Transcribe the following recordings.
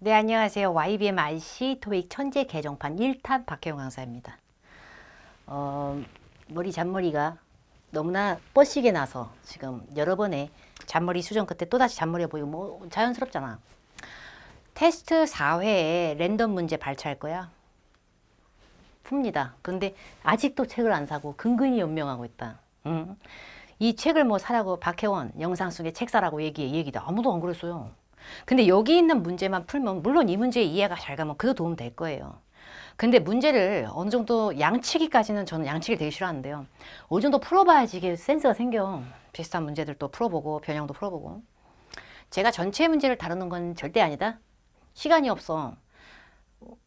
네, 안녕하세요. YBM RC 토익 천재 개정판 1탄 박혜영 강사입니다. 머리 잔머리가 너무나 뻗시게 나서 지금 여러 번의 잔머리 수정 끝에 또다시 잔머리가 보이고 뭐 자연스럽잖아. 테스트 4회에 랜덤 문제 발췌할 거야. 풉니다. 그런데 아직도 책을 안 사고 근근히 연명하고 있다. 이 책을 뭐 사라고 박혜원 영상 속에 책 사라고 얘기도 아무도 안 그랬어요. 근데 여기 있는 문제만 풀면 물론 이 문제 이해가 잘 가면 그도 도움 될 거예요. 근데 문제를 어느 정도 양치기까지는 저는 양치기 되게 싫어하는데요. 어느 정도 풀어봐야지 이게 센스가 생겨. 비슷한 문제들도 풀어보고 변형도 풀어보고. 제가 전체 문제를 다루는 건 절대 아니다. 시간이 없어.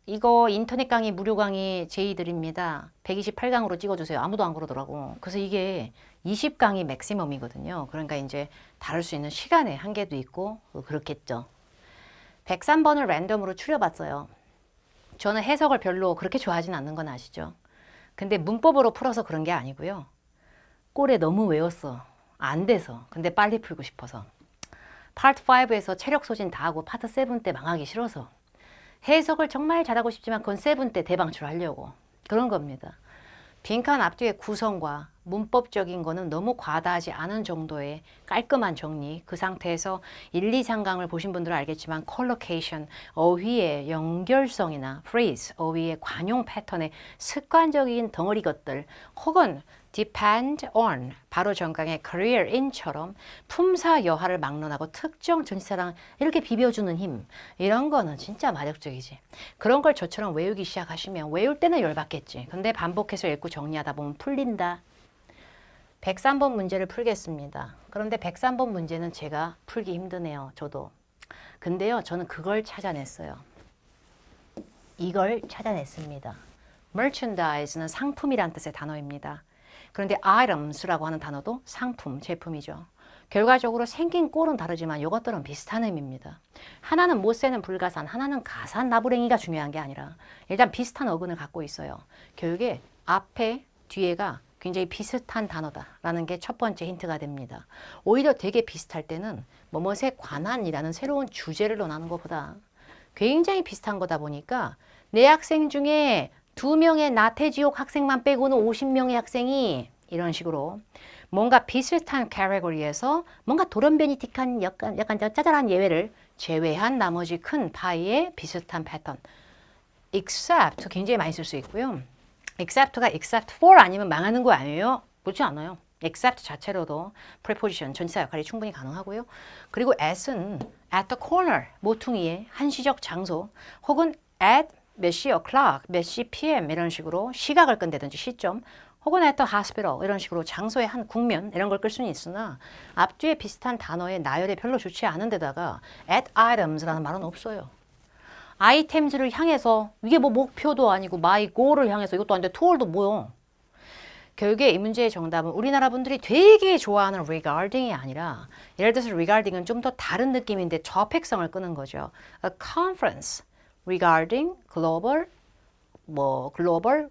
이거 인터넷 강의 무료 강의 제의드립니다. 128강으로 찍어주세요. 아무도 안 그러더라고. 그래서 이게 20강이 맥시멈이거든요. 그러니까 이제 다룰 수 있는 시간의 한계도 있고 그렇겠죠. 103번을 랜덤으로 추려봤어요. 저는 해석을 별로 그렇게 좋아하진 않는 건 아시죠? 근데 문법으로 풀어서 그런 게 아니고요. 꼴에 너무 외웠어. 안 돼서. 근데 빨리 풀고 싶어서. 파트 5에서 체력 소진 다 하고 파트 7 때 망하기 싫어서. 해석을 정말 잘하고 싶지만 그건 7 때 대방출하려고. 그런 겁니다. 빈칸 앞뒤의 구성과 문법적인 거는 너무 과다하지 않은 정도의 깔끔한 정리. 그 상태에서 1, 2, 3강을 보신 분들은 알겠지만 컬로케이션, 어휘의 연결성이나 phrase, 어휘의 관용 패턴의 습관적인 덩어리 것들 혹은 depend on, 바로 전강의 career in처럼 품사 여하를 막론하고 특정 전치사랑 이렇게 비벼주는 힘, 이런 거는 진짜 마력적이지. 그런 걸 저처럼 외우기 시작하시면 외울 때는 열받겠지. 근데 반복해서 읽고 정리하다 보면 풀린다. 103번 문제를 풀겠습니다. 그런데 103번 문제는 제가 풀기 힘드네요. 저도. 근데요, 저는 그걸 찾아냈어요. 이걸 찾아냈습니다. merchandise는 상품이란 뜻의 단어입니다. 그런데 items라고 하는 단어도 상품, 제품이죠. 결과적으로 생긴 꼴은 다르지만 이것들은 비슷한 의미입니다. 하나는 못세는 불가산, 하나는 가산 나부랭이가 중요한 게 아니라 일단 비슷한 어근을 갖고 있어요. 교육에 앞에, 뒤에가 굉장히 비슷한 단어다라는 게 첫 번째 힌트가 됩니다. 오히려 되게 비슷할 때는 뭐뭇에 관한이라는 새로운 주제를 논하는 것보다 굉장히 비슷한 거다 보니까 내 학생 중에 2명의 나태지옥 학생만 빼고는 50명의 학생이 이런 식으로 뭔가 비슷한 카테고리에서 뭔가 돌연변이틱한 약간 짜잘한 예외를 제외한 나머지 큰 파이의 비슷한 패턴. except 굉장히 많이 쓸 수 있고요. except가 except for 아니면 망하는 거 아니에요? 그렇지 않아요. except 자체로도 preposition, 전치사 역할이 충분히 가능하고요. 그리고 at은 at the corner, 모퉁이의 한시적 장소 혹은 at 몇 시 o'clock, 몇 시 PM 이런 식으로 시각을 끈다든지 시점 혹은 at the hospital 이런 식으로 장소의 한 국면 이런 걸 끌 수는 있으나 앞뒤에 비슷한 단어의 나열이 별로 좋지 않은 데다가 at items라는 말은 없어요. 아이템즈를 향해서 이게 뭐 목표도 아니고 my goal을 향해서 이것도 아닌데 towar도 뭐요? 결국에 이 문제의 정답은 우리나라 분들이 되게 좋아하는 regarding이 아니라 예를 들어서 regarding은 좀 더 다른 느낌인데 저팩성을 끄는 거죠. A conference regarding global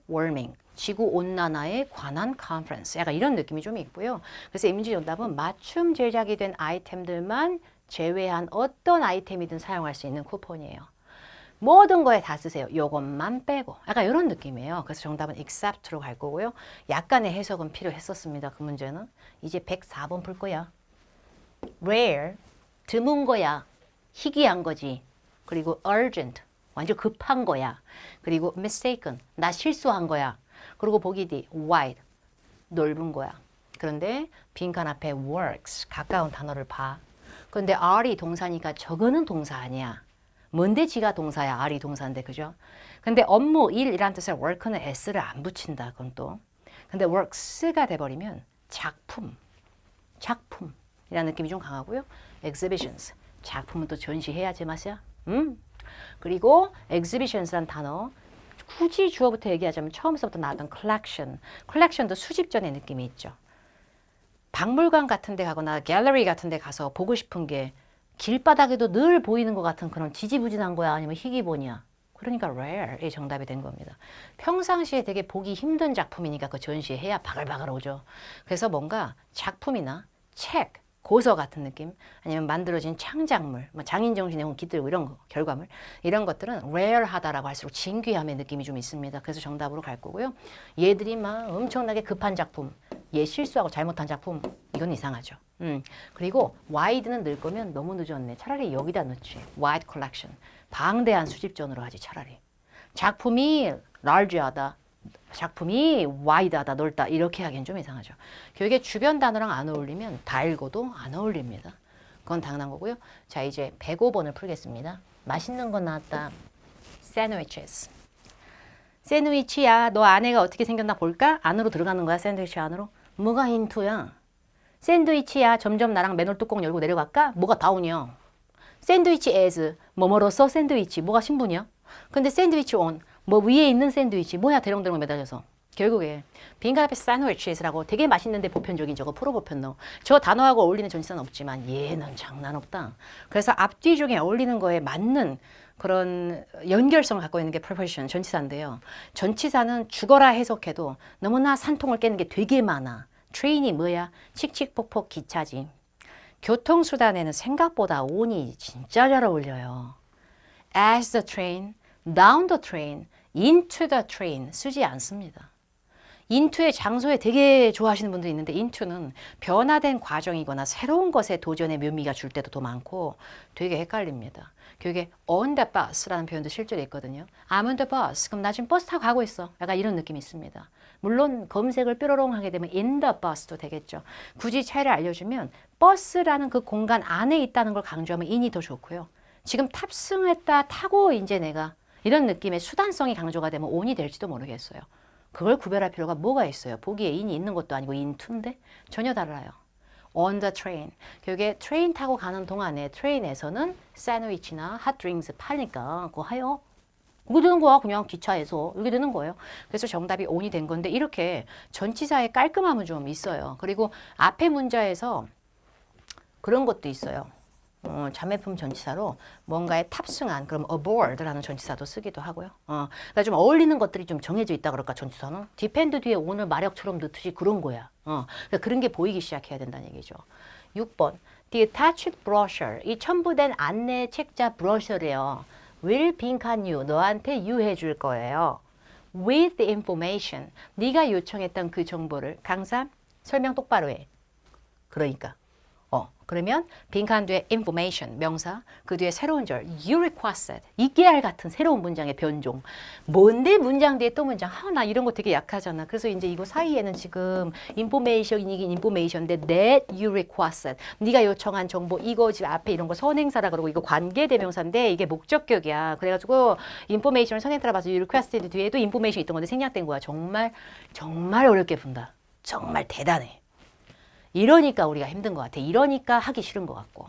warming, 지구 온난화에 관한 컨퍼런스, 약간 이런 느낌이 좀 있고요. 그래서 이 문제 정답은 맞춤 제작이 된 아이템들만 제외한 어떤 아이템이든 사용할 수 있는 쿠폰이에요. 모든 거에 다 쓰세요. 요것만 빼고. 약간 이런 느낌이에요. 그래서 정답은 except로 갈 거고요. 약간의 해석은 필요했었습니다. 그 문제는. 이제 104번 풀 거야. rare, 드문 거야. 희귀한 거지. 그리고 urgent, 완전 급한 거야. 그리고 mistaken, 나 실수한 거야. 그리고 보기 D, wide, 넓은 거야. 그런데 빈칸 앞에 works, 가까운 단어를 봐. 그런데 R이 동사니까 저거는 동사 아니야. 뭔데 지가 동사야, R이 동사인데, 그죠? 근데 업무, 일이란 뜻의 work는 S를 안 붙인다, 그건 또. 근데 works가 돼버리면 작품이라는 느낌이 좀 강하고요. exhibitions, 작품은 또 전시해야지 맛이야. 그리고 exhibitions란 단어, 굳이 주어부터 얘기하자면 처음부터 나왔던 collection도 수집전의 느낌이 있죠. 박물관 같은 데 가거나 갤러리 같은 데 가서 보고 싶은 게 길바닥에도 늘 보이는 것 같은 그런 지지부진한 거야? 아니면 희귀본이야? 그러니까 rare이 정답이 된 겁니다. 평상시에 되게 보기 힘든 작품이니까 그 전시해야 바글바글 오죠. 그래서 뭔가 작품이나 책, 고서 같은 느낌, 아니면 만들어진 창작물, 뭐 장인 정신에 온 깃들고 이런 거, 결과물, 이런 것들은 rare하다라고 할수록 진귀함의 느낌이 좀 있습니다. 그래서 정답으로 갈 거고요. 얘들이 막 엄청나게 급한 작품, 얘 실수하고 잘못한 작품, 이건 이상하죠. 그리고 wide는 넣을 거면 너무 늦었네. 차라리 여기다 넣지. wide collection. 방대한 수집전으로 하지 차라리. 작품이 large하다. 작품이 wide하다, 넓다 이렇게 하기엔 좀 이상하죠. 교육의 주변 단어랑 안 어울리면 다 읽어도 안 어울립니다. 그건 당연한 거고요. 자, 이제 105번을 풀겠습니다. 맛있는 거 나왔다. sandwiches. 샌드위치야. 너 안에가 어떻게 생겼나 볼까? 안으로 들어가는 거야, 샌드위치 안으로. 뭐가 인투야? 샌드위치야. 점점 나랑 맨홀 뚜껑 열고 내려갈까? 뭐가 다운이야? 샌드위치 as. 뭐뭐로써 샌드위치. 뭐가 신분이야? 근데 샌드위치 on. 뭐 위에 있는 샌드위치. 뭐야 대롱대롱 매달려서. 결국에 빈칸 앞에 샌드위치라고 되게 맛있는데 보편적인 저거 프로 보편너. 저 단어하고 어울리는 전치사는 없지만 얘는 장난 없다. 그래서 앞뒤 중에 어울리는 거에 맞는 그런 연결성을 갖고 있는 게 preposition, 전치사인데요. 전치사는 죽어라 해석해도 너무나 산통을 깨는 게 되게 많아. 트레인이 뭐야? 칙칙폭폭 기차지. 교통수단에는 생각보다 on이 진짜 잘 어울려요. as the train, down the train, into the train 쓰지 않습니다. into의 장소에 되게 좋아하시는 분들이 있는데 into는 변화된 과정이거나 새로운 것에 도전의 묘미가 줄 때도 더 많고 되게 헷갈립니다. 교육에 on the bus라는 표현도 실제로 있거든요. I'm on the bus. 그럼 나 지금 버스 타고 가고 있어. 약간 이런 느낌이 있습니다. 물론 검색을 뾰로롱 하게 되면 in the bus도 되겠죠. 굳이 차이를 알려주면 버스라는 그 공간 안에 있다는 걸 강조하면 in이 더 좋고요. 지금 탑승했다 타고 이제 내가 이런 느낌의 수단성이 강조가 되면 on이 될지도 모르겠어요. 그걸 구별할 필요가 뭐가 있어요. 보기에 in이 있는 것도 아니고 into인데 전혀 달라요. on the train. 결국에 트레인 타고 가는 동안에 트레인에서는 샌드위치나 핫드링스 파니까 그거 하요. 그게 되는 거야. 그냥 기차에서. 이렇게 되는 거예요. 그래서 정답이 on이 된 건데 이렇게 전치사의 깔끔함은 좀 있어요. 그리고 앞에 문자에서 그런 것도 있어요. 자매품 전치사로 뭔가에 탑승한 그럼 aboard라는 전치사도 쓰기도 하고요. 그러니까 좀 어울리는 것들이 좀 정해져 있다 그럴까 전치사는 depend 뒤에 오늘 마력처럼 넣듯이 그런 거야. 그러니까 그런 게 보이기 시작해야 된다는 얘기죠. 6번 the attached brochure 이 첨부된 안내 책자 브로셔래요. will 빈칸 you 너한테 유해 줄 거예요. with the information 네가 요청했던 그 정보를 강사 설명 똑바로 해. 그러니까 그러면 빈칸 뒤에 information 명사 그 뒤에 새로운 절 you requested 이깨알 같은 새로운 문장의 변종 뭔데 문장 뒤에 또 문장 나 이런 거 되게 약하잖아. 그래서 이제 이거 사이에는 지금 information이긴 information인데 that you requested 네가 요청한 정보 이거 지금 앞에 이런 거 선행사라 그러고 이거 관계대명사인데 이게 목적격이야. 그래가지고 information을 선행사라 봐서 you requested 뒤에도 information 있던 건데 생략된 거야. 정말 어렵게 푼다. 정말 대단해. 이러니까 우리가 힘든 것 같아. 이러니까 하기 싫은 것 같고.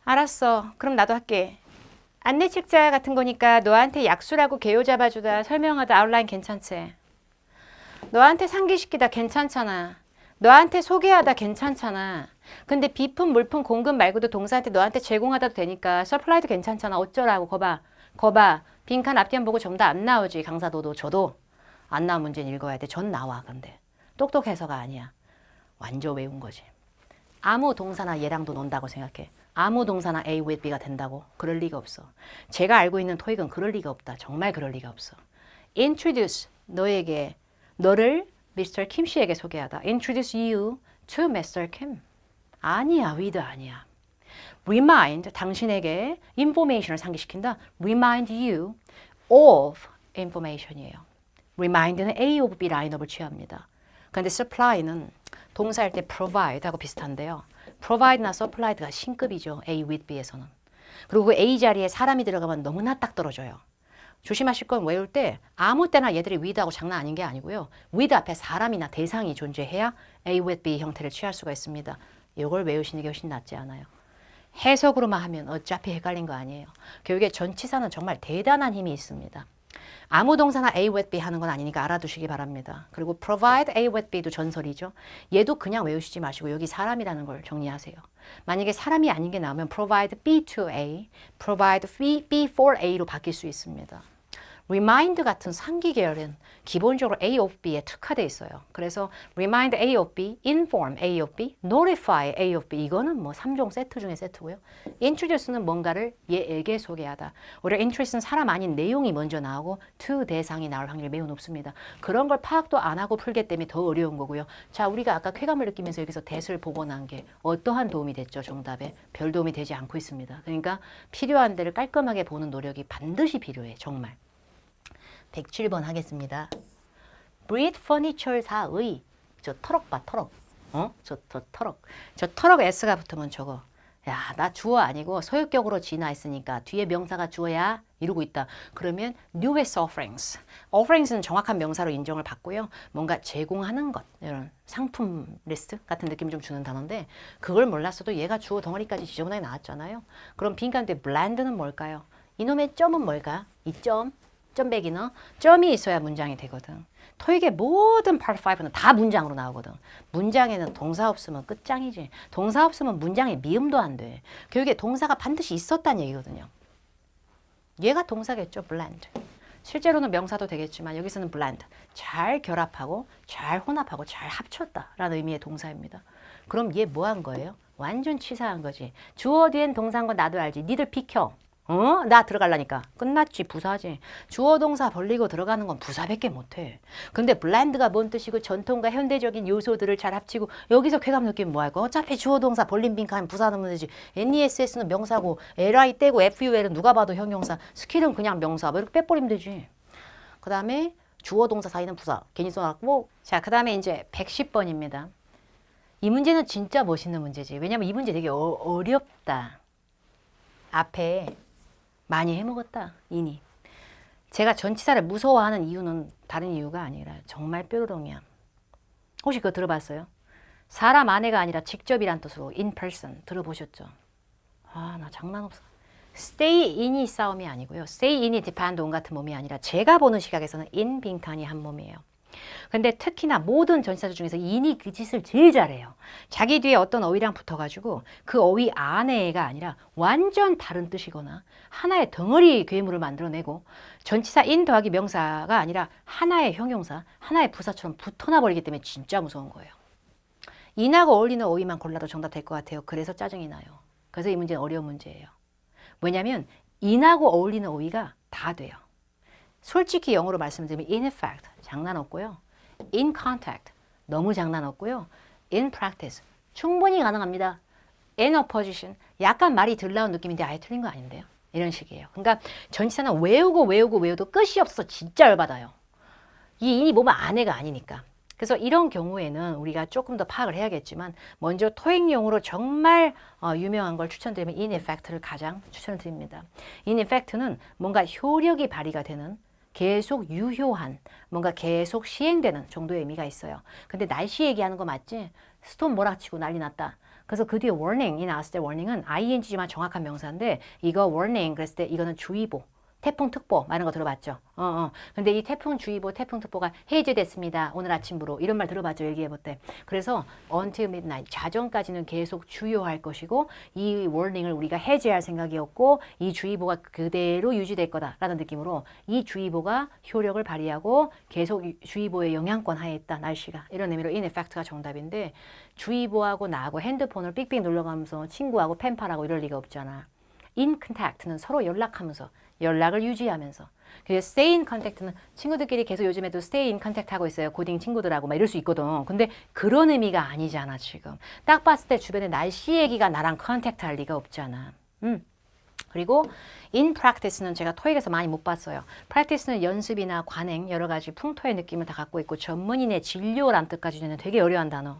알았어. 그럼 나도 할게. 안내 책자 같은 거니까 너한테 약수라고 개요 잡아주다 설명하다 아웃라인 괜찮지? 너한테 상기시키다 괜찮잖아. 너한테 소개하다 괜찮잖아. 근데 비품, 물품, 공급 말고도 동사한테 너한테 제공하다도 되니까 서플라이도 괜찮잖아. 어쩌라고 거봐. 빈칸 앞뒤안 보고 전부 다 안 나오지. 강사도도 저도 안 나온 문제는 읽어야 돼. 전 나와 근데. 똑똑해서가 아니야. 완전 외운 거지. 아무 동사나 얘랑도 논다고 생각해. 아무 동사나 A with B가 된다고? 그럴 리가 없어. 제가 알고 있는 토익은 그럴 리가 없다. 정말 그럴 리가 없어. Introduce, 너를 Mr. Kim 씨에게 소개하다. Introduce you to Mr. Kim. 아니야, with 아니야. Remind, 당신에게 information을 상기시킨다. Remind you of information이에요. Remind는 A of B 라인업을 취합니다. 그런데 supply는 동사일 때 provide하고 비슷한데요. provide나 supply가 신급이죠. A with B에서는. 그리고 그 A 자리에 사람이 들어가면 너무나 딱 떨어져요. 조심하실 건 외울 때 아무 때나 얘들이 with하고 장난 아닌 게 아니고요. with 앞에 사람이나 대상이 존재해야 A with B 형태를 취할 수가 있습니다. 이걸 외우시는 게 훨씬 낫지 않아요. 해석으로만 하면 어차피 헷갈린 거 아니에요. 교육의 전치사는 정말 대단한 힘이 있습니다. 아무 동사나 A with B 하는 건 아니니까 알아두시기 바랍니다. 그리고 provide A with B도 전설이죠. 얘도 그냥 외우시지 마시고 여기 사람이라는 걸 정리하세요. 만약에 사람이 아닌 게 나오면 provide B to A, provide B for A로 바뀔 수 있습니다. remind 같은 상기 계열은 기본적으로 A of B에 특화되어 있어요. 그래서 remind A of B, inform A of B, notify A of B 이거는 뭐 3종 세트 중에 세트고요. introduce는 뭔가를 얘에게 소개하다. 오히려 introduce는 사람 아닌 내용이 먼저 나오고 to 대상이 나올 확률이 매우 높습니다. 그런 걸 파악도 안 하고 풀기 때문에 더 어려운 거고요. 자, 우리가 아까 쾌감을 느끼면서 여기서 that을 보고 난 게 어떠한 도움이 됐죠? 정답에 별 도움이 되지 않고 있습니다. 그러니까 필요한 데를 깔끔하게 보는 노력이 반드시 필요해. 정말. 107번 하겠습니다. 브릿 퍼니처사의 저 터럭 봐, 터럭. 저 터럭. 저 터럭 S가 붙으면 저거. 야, 나 주어 아니고 소유격으로 지나있으니까 뒤에 명사가 주어야 이러고 있다. 그러면 newest offerings. offerings는 정확한 명사로 인정을 받고요. 뭔가 제공하는 것, 이런 상품 리스트 같은 느낌 좀 주는 단어인데 그걸 몰랐어도 얘가 주어 덩어리까지 지저분하게 나왔잖아요. 그럼 빈칸대 bland는 뭘까요? 이놈의 점은 뭘까? 이 점. 점백이너 점이 있어야 문장이 되거든. 토익의 모든 part 5는 다 문장으로 나오거든. 문장에는 동사 없으면 끝장이지. 동사 없으면 문장에 미음도 안 돼. 교육에 동사가 반드시 있었다는 얘기거든요. 얘가 동사겠죠. blend. 실제로는 명사도 되겠지만 여기서는 blend. 잘 결합하고 잘 혼합하고 잘 합쳤다라는 의미의 동사입니다. 그럼 얘 뭐 한 거예요? 완전 치사한 거지. 주어 뒤엔 동사인 거 나도 알지. 니들 비켜. 나 들어가려니까. 끝났지. 부사지. 주어 동사 벌리고 들어가는 건 부사밖에 못해. 근데 블렌드가 뭔 뜻이고 전통과 현대적인 요소들을 잘 합치고 여기서 쾌감 느끼면 뭐 할까? 어차피 주어 동사 벌린 빈칸 부사 넣으면 되지. NESS는 명사고 LI 떼고 FUL은 누가 봐도 형용사. 스킬은 그냥 명사. 뭐 이렇게 빼버리면 되지. 그 다음에 주어 동사 사이는 부사. 괜히 써놨고. 자, 그 다음에 이제 110번입니다. 이 문제는 진짜 멋있는 문제지. 왜냐면 이 문제 되게 어렵다. 앞에 많이 해먹었다. 이니. 제가 전치사를 무서워하는 이유는 다른 이유가 아니라 정말 뾰로롱이야. 혹시 그거 들어봤어요? 사람 아내가 아니라 직접이란 뜻으로 in person 들어보셨죠? 아, 나 장난 없어. stay in이 싸움이 아니고요. stay in이 depend on 같은 몸이 아니라 제가 보는 시각에서는 in 빈칸이 한 몸이에요. 근데 특히나 모든 전치사들 중에서 인이 그 짓을 제일 잘해요. 자기 뒤에 어떤 어휘랑 붙어가지고 그 어휘 안에가 아니라 완전 다른 뜻이거나 하나의 덩어리 괴물을 만들어내고 전치사 in 더하기 명사가 아니라 하나의 형용사, 하나의 부사처럼 붙어나 버리기 때문에 진짜 무서운 거예요. in하고 어울리는 어휘만 골라도 정답 될 것 같아요. 그래서 짜증이 나요. 그래서 이 문제는 어려운 문제예요. 왜냐하면 in하고 어울리는 어휘가 다 돼요. 솔직히 영어로 말씀드리면 in effect 장난 없고요. in contact 너무 장난 없고요. in practice 충분히 가능합니다. in opposition 약간 말이 덜 나온 느낌인데 아예 틀린 거 아닌데요. 이런 식이에요. 그러니까 전치사는 외우고 끝이 없어. 진짜 열받아요. 이 in이 뭐면 아내가 아니니까. 그래서 이런 경우에는 우리가 조금 더 파악을 해야겠지만 먼저 토익용으로 정말 유명한 걸 추천드리면 in effect를 가장 추천을 드립니다. in effect는 뭔가 효력이 발휘가 되는 계속 유효한, 뭔가 계속 시행되는 정도의 의미가 있어요. 근데 날씨 얘기하는 거 맞지? 스톰 몰아치고 난리 났다. 그래서 그 뒤에 warning이 나왔을 때 warning은 ing지만 정확한 명사인데 이거 warning 그랬을 때 이거는 주의보, 태풍특보 이런 거 들어봤죠? 근데 이 태풍주의보, 태풍특보가 해제됐습니다. 오늘 아침부로 이런 말 들어봤죠? 일기예보 때. 그래서 until midnight 자정까지는 계속 주요할 것이고 이 warning을 우리가 해제할 생각이었고 이 주의보가 그대로 유지될 거다라는 느낌으로 이 주의보가 효력을 발휘하고 계속 주의보의 영향권 하에 있다. 날씨가. 이런 의미로 in effect가 정답인데 주의보하고 나하고 핸드폰을 삑삑 눌러가면서 친구하고 펜팔하고 이럴 리가 없잖아. in contact는 서로 연락하면서 연락을 유지하면서. 그래서 stay in contact는 친구들끼리 계속 요즘에도 stay in contact 하고 있어요. 고딩 친구들하고 막 이럴 수 있거든. 근데 그런 의미가 아니잖아, 지금. 딱 봤을 때 주변에 날씨 얘기가 나랑 컨택트 할 리가 없잖아. 그리고 in practice는 제가 토익에서 많이 못 봤어요. practice는 연습이나 관행 여러 가지 풍토의 느낌을 다 갖고 있고 전문인의 진료란 뜻까지 주는 되게 어려운 단어.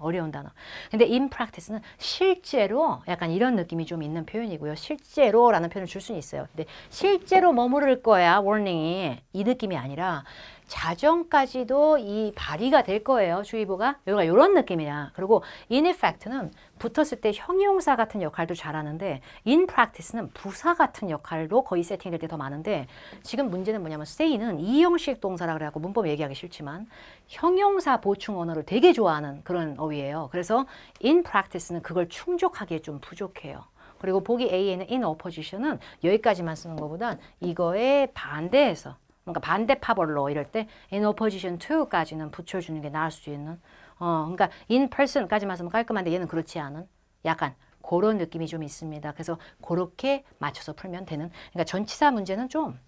근데 in practice는 실제로 약간 이런 느낌이 좀 있는 표현이고요. 실제로라는 표현을 줄 수는 있어요. 근데 실제로 머무를 거야, warning이. 이 느낌이 아니라 자정까지도 이 발휘가 될 거예요. 주의보가. 이런 느낌이야. 그리고 in effect는 붙었을 때 형용사 같은 역할도 잘하는데 in practice는 부사 같은 역할도 거의 세팅될 때 더 많은데 지금 문제는 뭐냐면 stay는 이형식 동사라 그래갖고 문법 얘기하기 싫지만 형용사 보충 언어를 되게 좋아하는 그런 어휘예요. 그래서 in practice는 그걸 충족하기에 좀 부족해요. 그리고 보기 A에는 in opposition은 여기까지만 쓰는 것보단 이거에 반대해서 그러니까 반대파벌로 이럴 때 in opposition to까지는 붙여주는 게 나을 수 있는 그러니까 in person까지만 쓰면 깔끔한데 얘는 그렇지 않은 약간 그런 느낌이 좀 있습니다. 그래서 그렇게 맞춰서 풀면 되는 그러니까 전치사 문제는 좀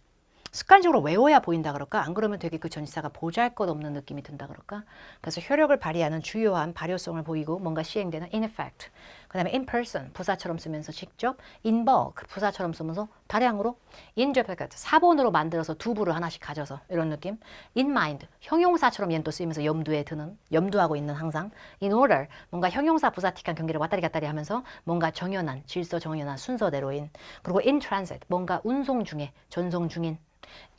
습관적으로 외워야 보인다 그럴까? 안 그러면 되게 그 전치사가 보잘것없는 느낌이 든다 그럴까? 그래서 효력을 발휘하는 주요한 발효성을 보이고 뭔가 시행되는 in effect. 그 다음에 in person, 부사처럼 쓰면서 직접 in bulk, 부사처럼 쓰면서 다량으로 in duplicate, 사본으로 만들어서 두 부를 하나씩 가져서 이런 느낌. in mind, 형용사처럼 얘는 또 쓰이면서 염두에 드는, 염두하고 있는 항상 in order, 뭔가 형용사 부사틱한 경계를 왔다리 갔다리 하면서 뭔가 정연한, 질서 정연한 순서대로인 그리고 in transit, 뭔가 운송 중에, 전송 중인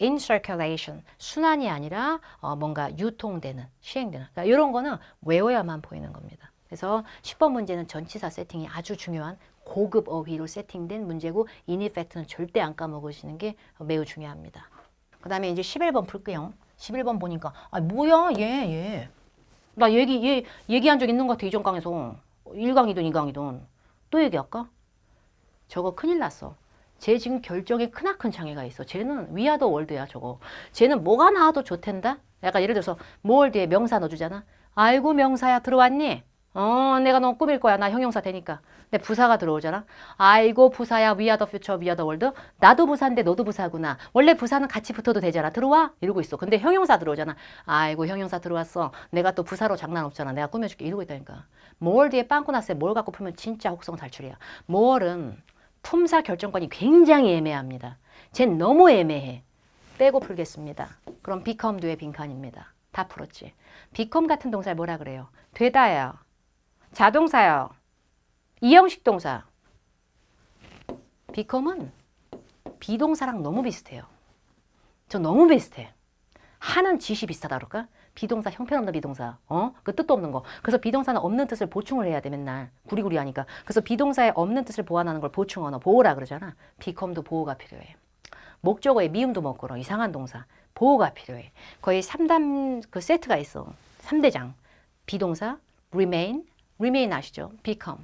in circulation, 순환이 아니라 뭔가 유통되는, 시행되는. 그러니까 이런 거는 외워야만 보이는 겁니다. 그래서 10번 문제는 전치사 세팅이 아주 중요한 고급 어휘로 세팅된 문제고 in effect는 절대 안 까먹으시는 게 매우 중요합니다. 그 다음에 이제 11번 풀게요. 11번 보니까 아 뭐야 얘. 나 얘기한 적 있는 것 같아 이전 강에서. 1강이든 2강이든. 또 얘기할까? 저거 큰일 났어. 쟤 지금 결정에 크나큰 장애가 있어. 쟤는 위아더 월드야 저거. 쟤는 뭐가 나와도 좋댄다? 약간 예를 들어서 뭘 뒤에 명사 넣어주잖아. 아이고 명사야 들어왔니? 내가 너 꾸밀 거야. 나 형용사 되니까. 근데 부사가 들어오잖아. 아이고 부사야 위아더 퓨처 위아더 월드. 나도 부사인데 너도 부사구나. 원래 부사는 같이 붙어도 되잖아. 들어와? 이러고 있어. 근데 형용사 들어오잖아. 아이고 형용사 들어왔어. 내가 또 부사로 장난 없잖아. 내가 꾸며줄게. 이러고 있다니까. 뭘 뒤에 빵꾸 났어요. 뭘 갖고 풀면 진짜 혹성 탈출이야. 뭘은 품사 결정권이 굉장히 애매합니다. 쟨 너무 애매해. 빼고 풀겠습니다. 그럼 become do의 빈칸입니다. 다 풀었지. become 같은 동사를 뭐라 그래요? 되다요. 자동사요. 이형식 동사. become은 비동사랑 너무 비슷해요. 저 너무 비슷해. 하는 짓이 비슷하다 그럴까? 비동사 형편없는 비동사 그 뜻도 없는 거. 그래서 비동사는 없는 뜻을 보충을 해야 돼 맨날 구리구리 하니까. 그래서 비동사에 없는 뜻을 보완하는 걸 보충 언어 보호라 그러잖아. become도 보호가 필요해. 목적어에 미음도 못 걸어. 이상한 동사 보호가 필요해. 거의 3단 그 세트가 있어. 3대장 비동사 remain 아시죠? become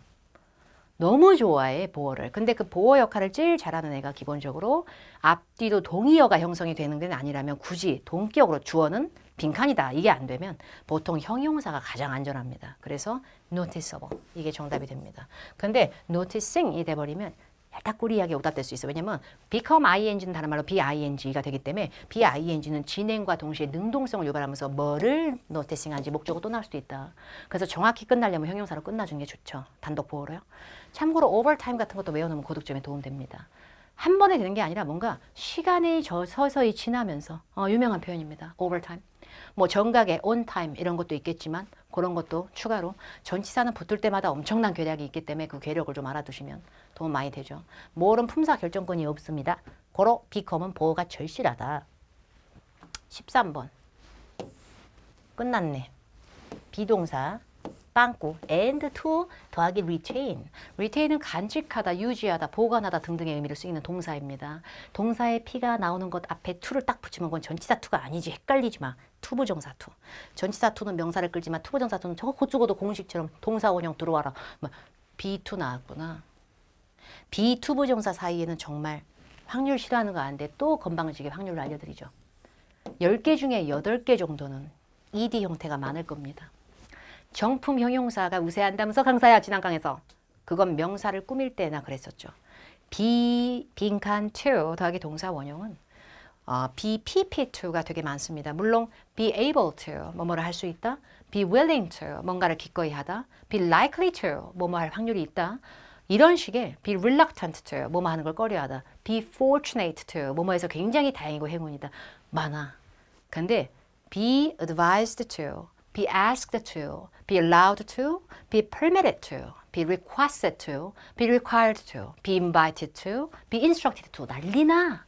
너무 좋아해 보어를. 근데 그 보어 역할을 제일 잘하는 애가 기본적으로 앞뒤도 동의어가 형성이 되는 게 아니라면 굳이 동격으로 주어는 빈칸이다. 이게 안 되면 보통 형용사가 가장 안전합니다. 그래서 noticeable 이게 정답이 됩니다. 근데 noticing이 돼버리면 얄딱꾸리하게 오답될 수 있어요. 왜냐면 become ing는 다른 말로 bing가 되기 때문에 bing는 진행과 동시에 능동성을 유발하면서 뭐를 noticing한지 목적어 또 나올 수도 있다. 그래서 정확히 끝나려면 형용사로 끝나주는 게 좋죠. 단독 보호로요. 참고로 overtime 같은 것도 외워놓으면 고득점에 도움됩니다. 한 번에 되는 게 아니라 뭔가 시간이 서서히 지나면서 유명한 표현입니다. overtime. 뭐 정각에 on time 이런 것도 있겠지만 그런 것도 추가로 전치사는 붙을 때마다 엄청난 괴력이 있기 때문에 그 괴력을 좀 알아두시면 도움 많이 되죠. 뭐는 품사 결정권이 없습니다. 고로 become은 보호가 절실하다. 13번 끝났네. 비동사 빵꾸 and to 더하기 retain. retain은 간직하다, 유지하다, 보관하다 등등의 의미로 쓰이는 동사입니다. 동사의 P가 나오는 것 앞에 to를 딱 붙이면 그건 전치사 to가 아니지. 헷갈리지 마. 투부정사 to. 전치사 to는 명사를 끌지만 투부정사 to는 저거 곧 죽어도 공식처럼 동사 원형 들어와라. 뭐 be2 나왔구나. 비투부정사 사이에는 정말 확률 싫어하는 거 아는데 또 건방지게 확률을 알려드리죠. 10개 중에 8개 정도는 ed 형태가 많을 겁니다. 정품 형용사가 우세한다면서 강사야 지난 강에서. 그건 명사를 꾸밀 때나 그랬었죠. 빈칸 to 더하기 동사 원형은 be pp to가 되게 많습니다. 물론 be able to 뭐뭐를 할 수 있다. be willing to 뭔가를 기꺼이 하다. be likely to 뭐뭐 할 확률이 있다. 이런 식의 be reluctant to 뭐뭐 하는 걸 꺼려하다. be fortunate to 뭐뭐해서 굉장히 다행이고 행운이다. 많아. 근데 be advised to, be asked to, be allowed to, be permitted to, be requested to, be required to, be invited to, be instructed to 난리나.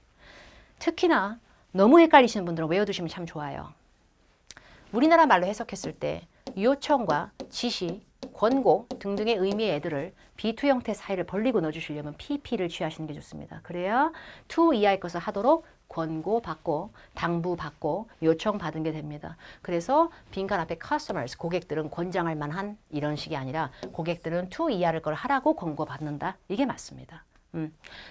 특히나 너무 헷갈리시는 분들은 외워두시면 참 좋아요. 우리나라 말로 해석했을 때 요청과 지시, 권고 등등의 의미의 애들을 B2 형태 사이를 벌리고 넣어주시려면 PP를 취하시는 게 좋습니다. 그래야 to 이하의 것을 하도록 권고받고 당부받고 요청받은 게 됩니다. 그래서 빈칸 앞에 customers, 고객들은 권장할 만한 이런 식이 아니라 고객들은 to 이하를 걸 하라고 권고받는다. 이게 맞습니다.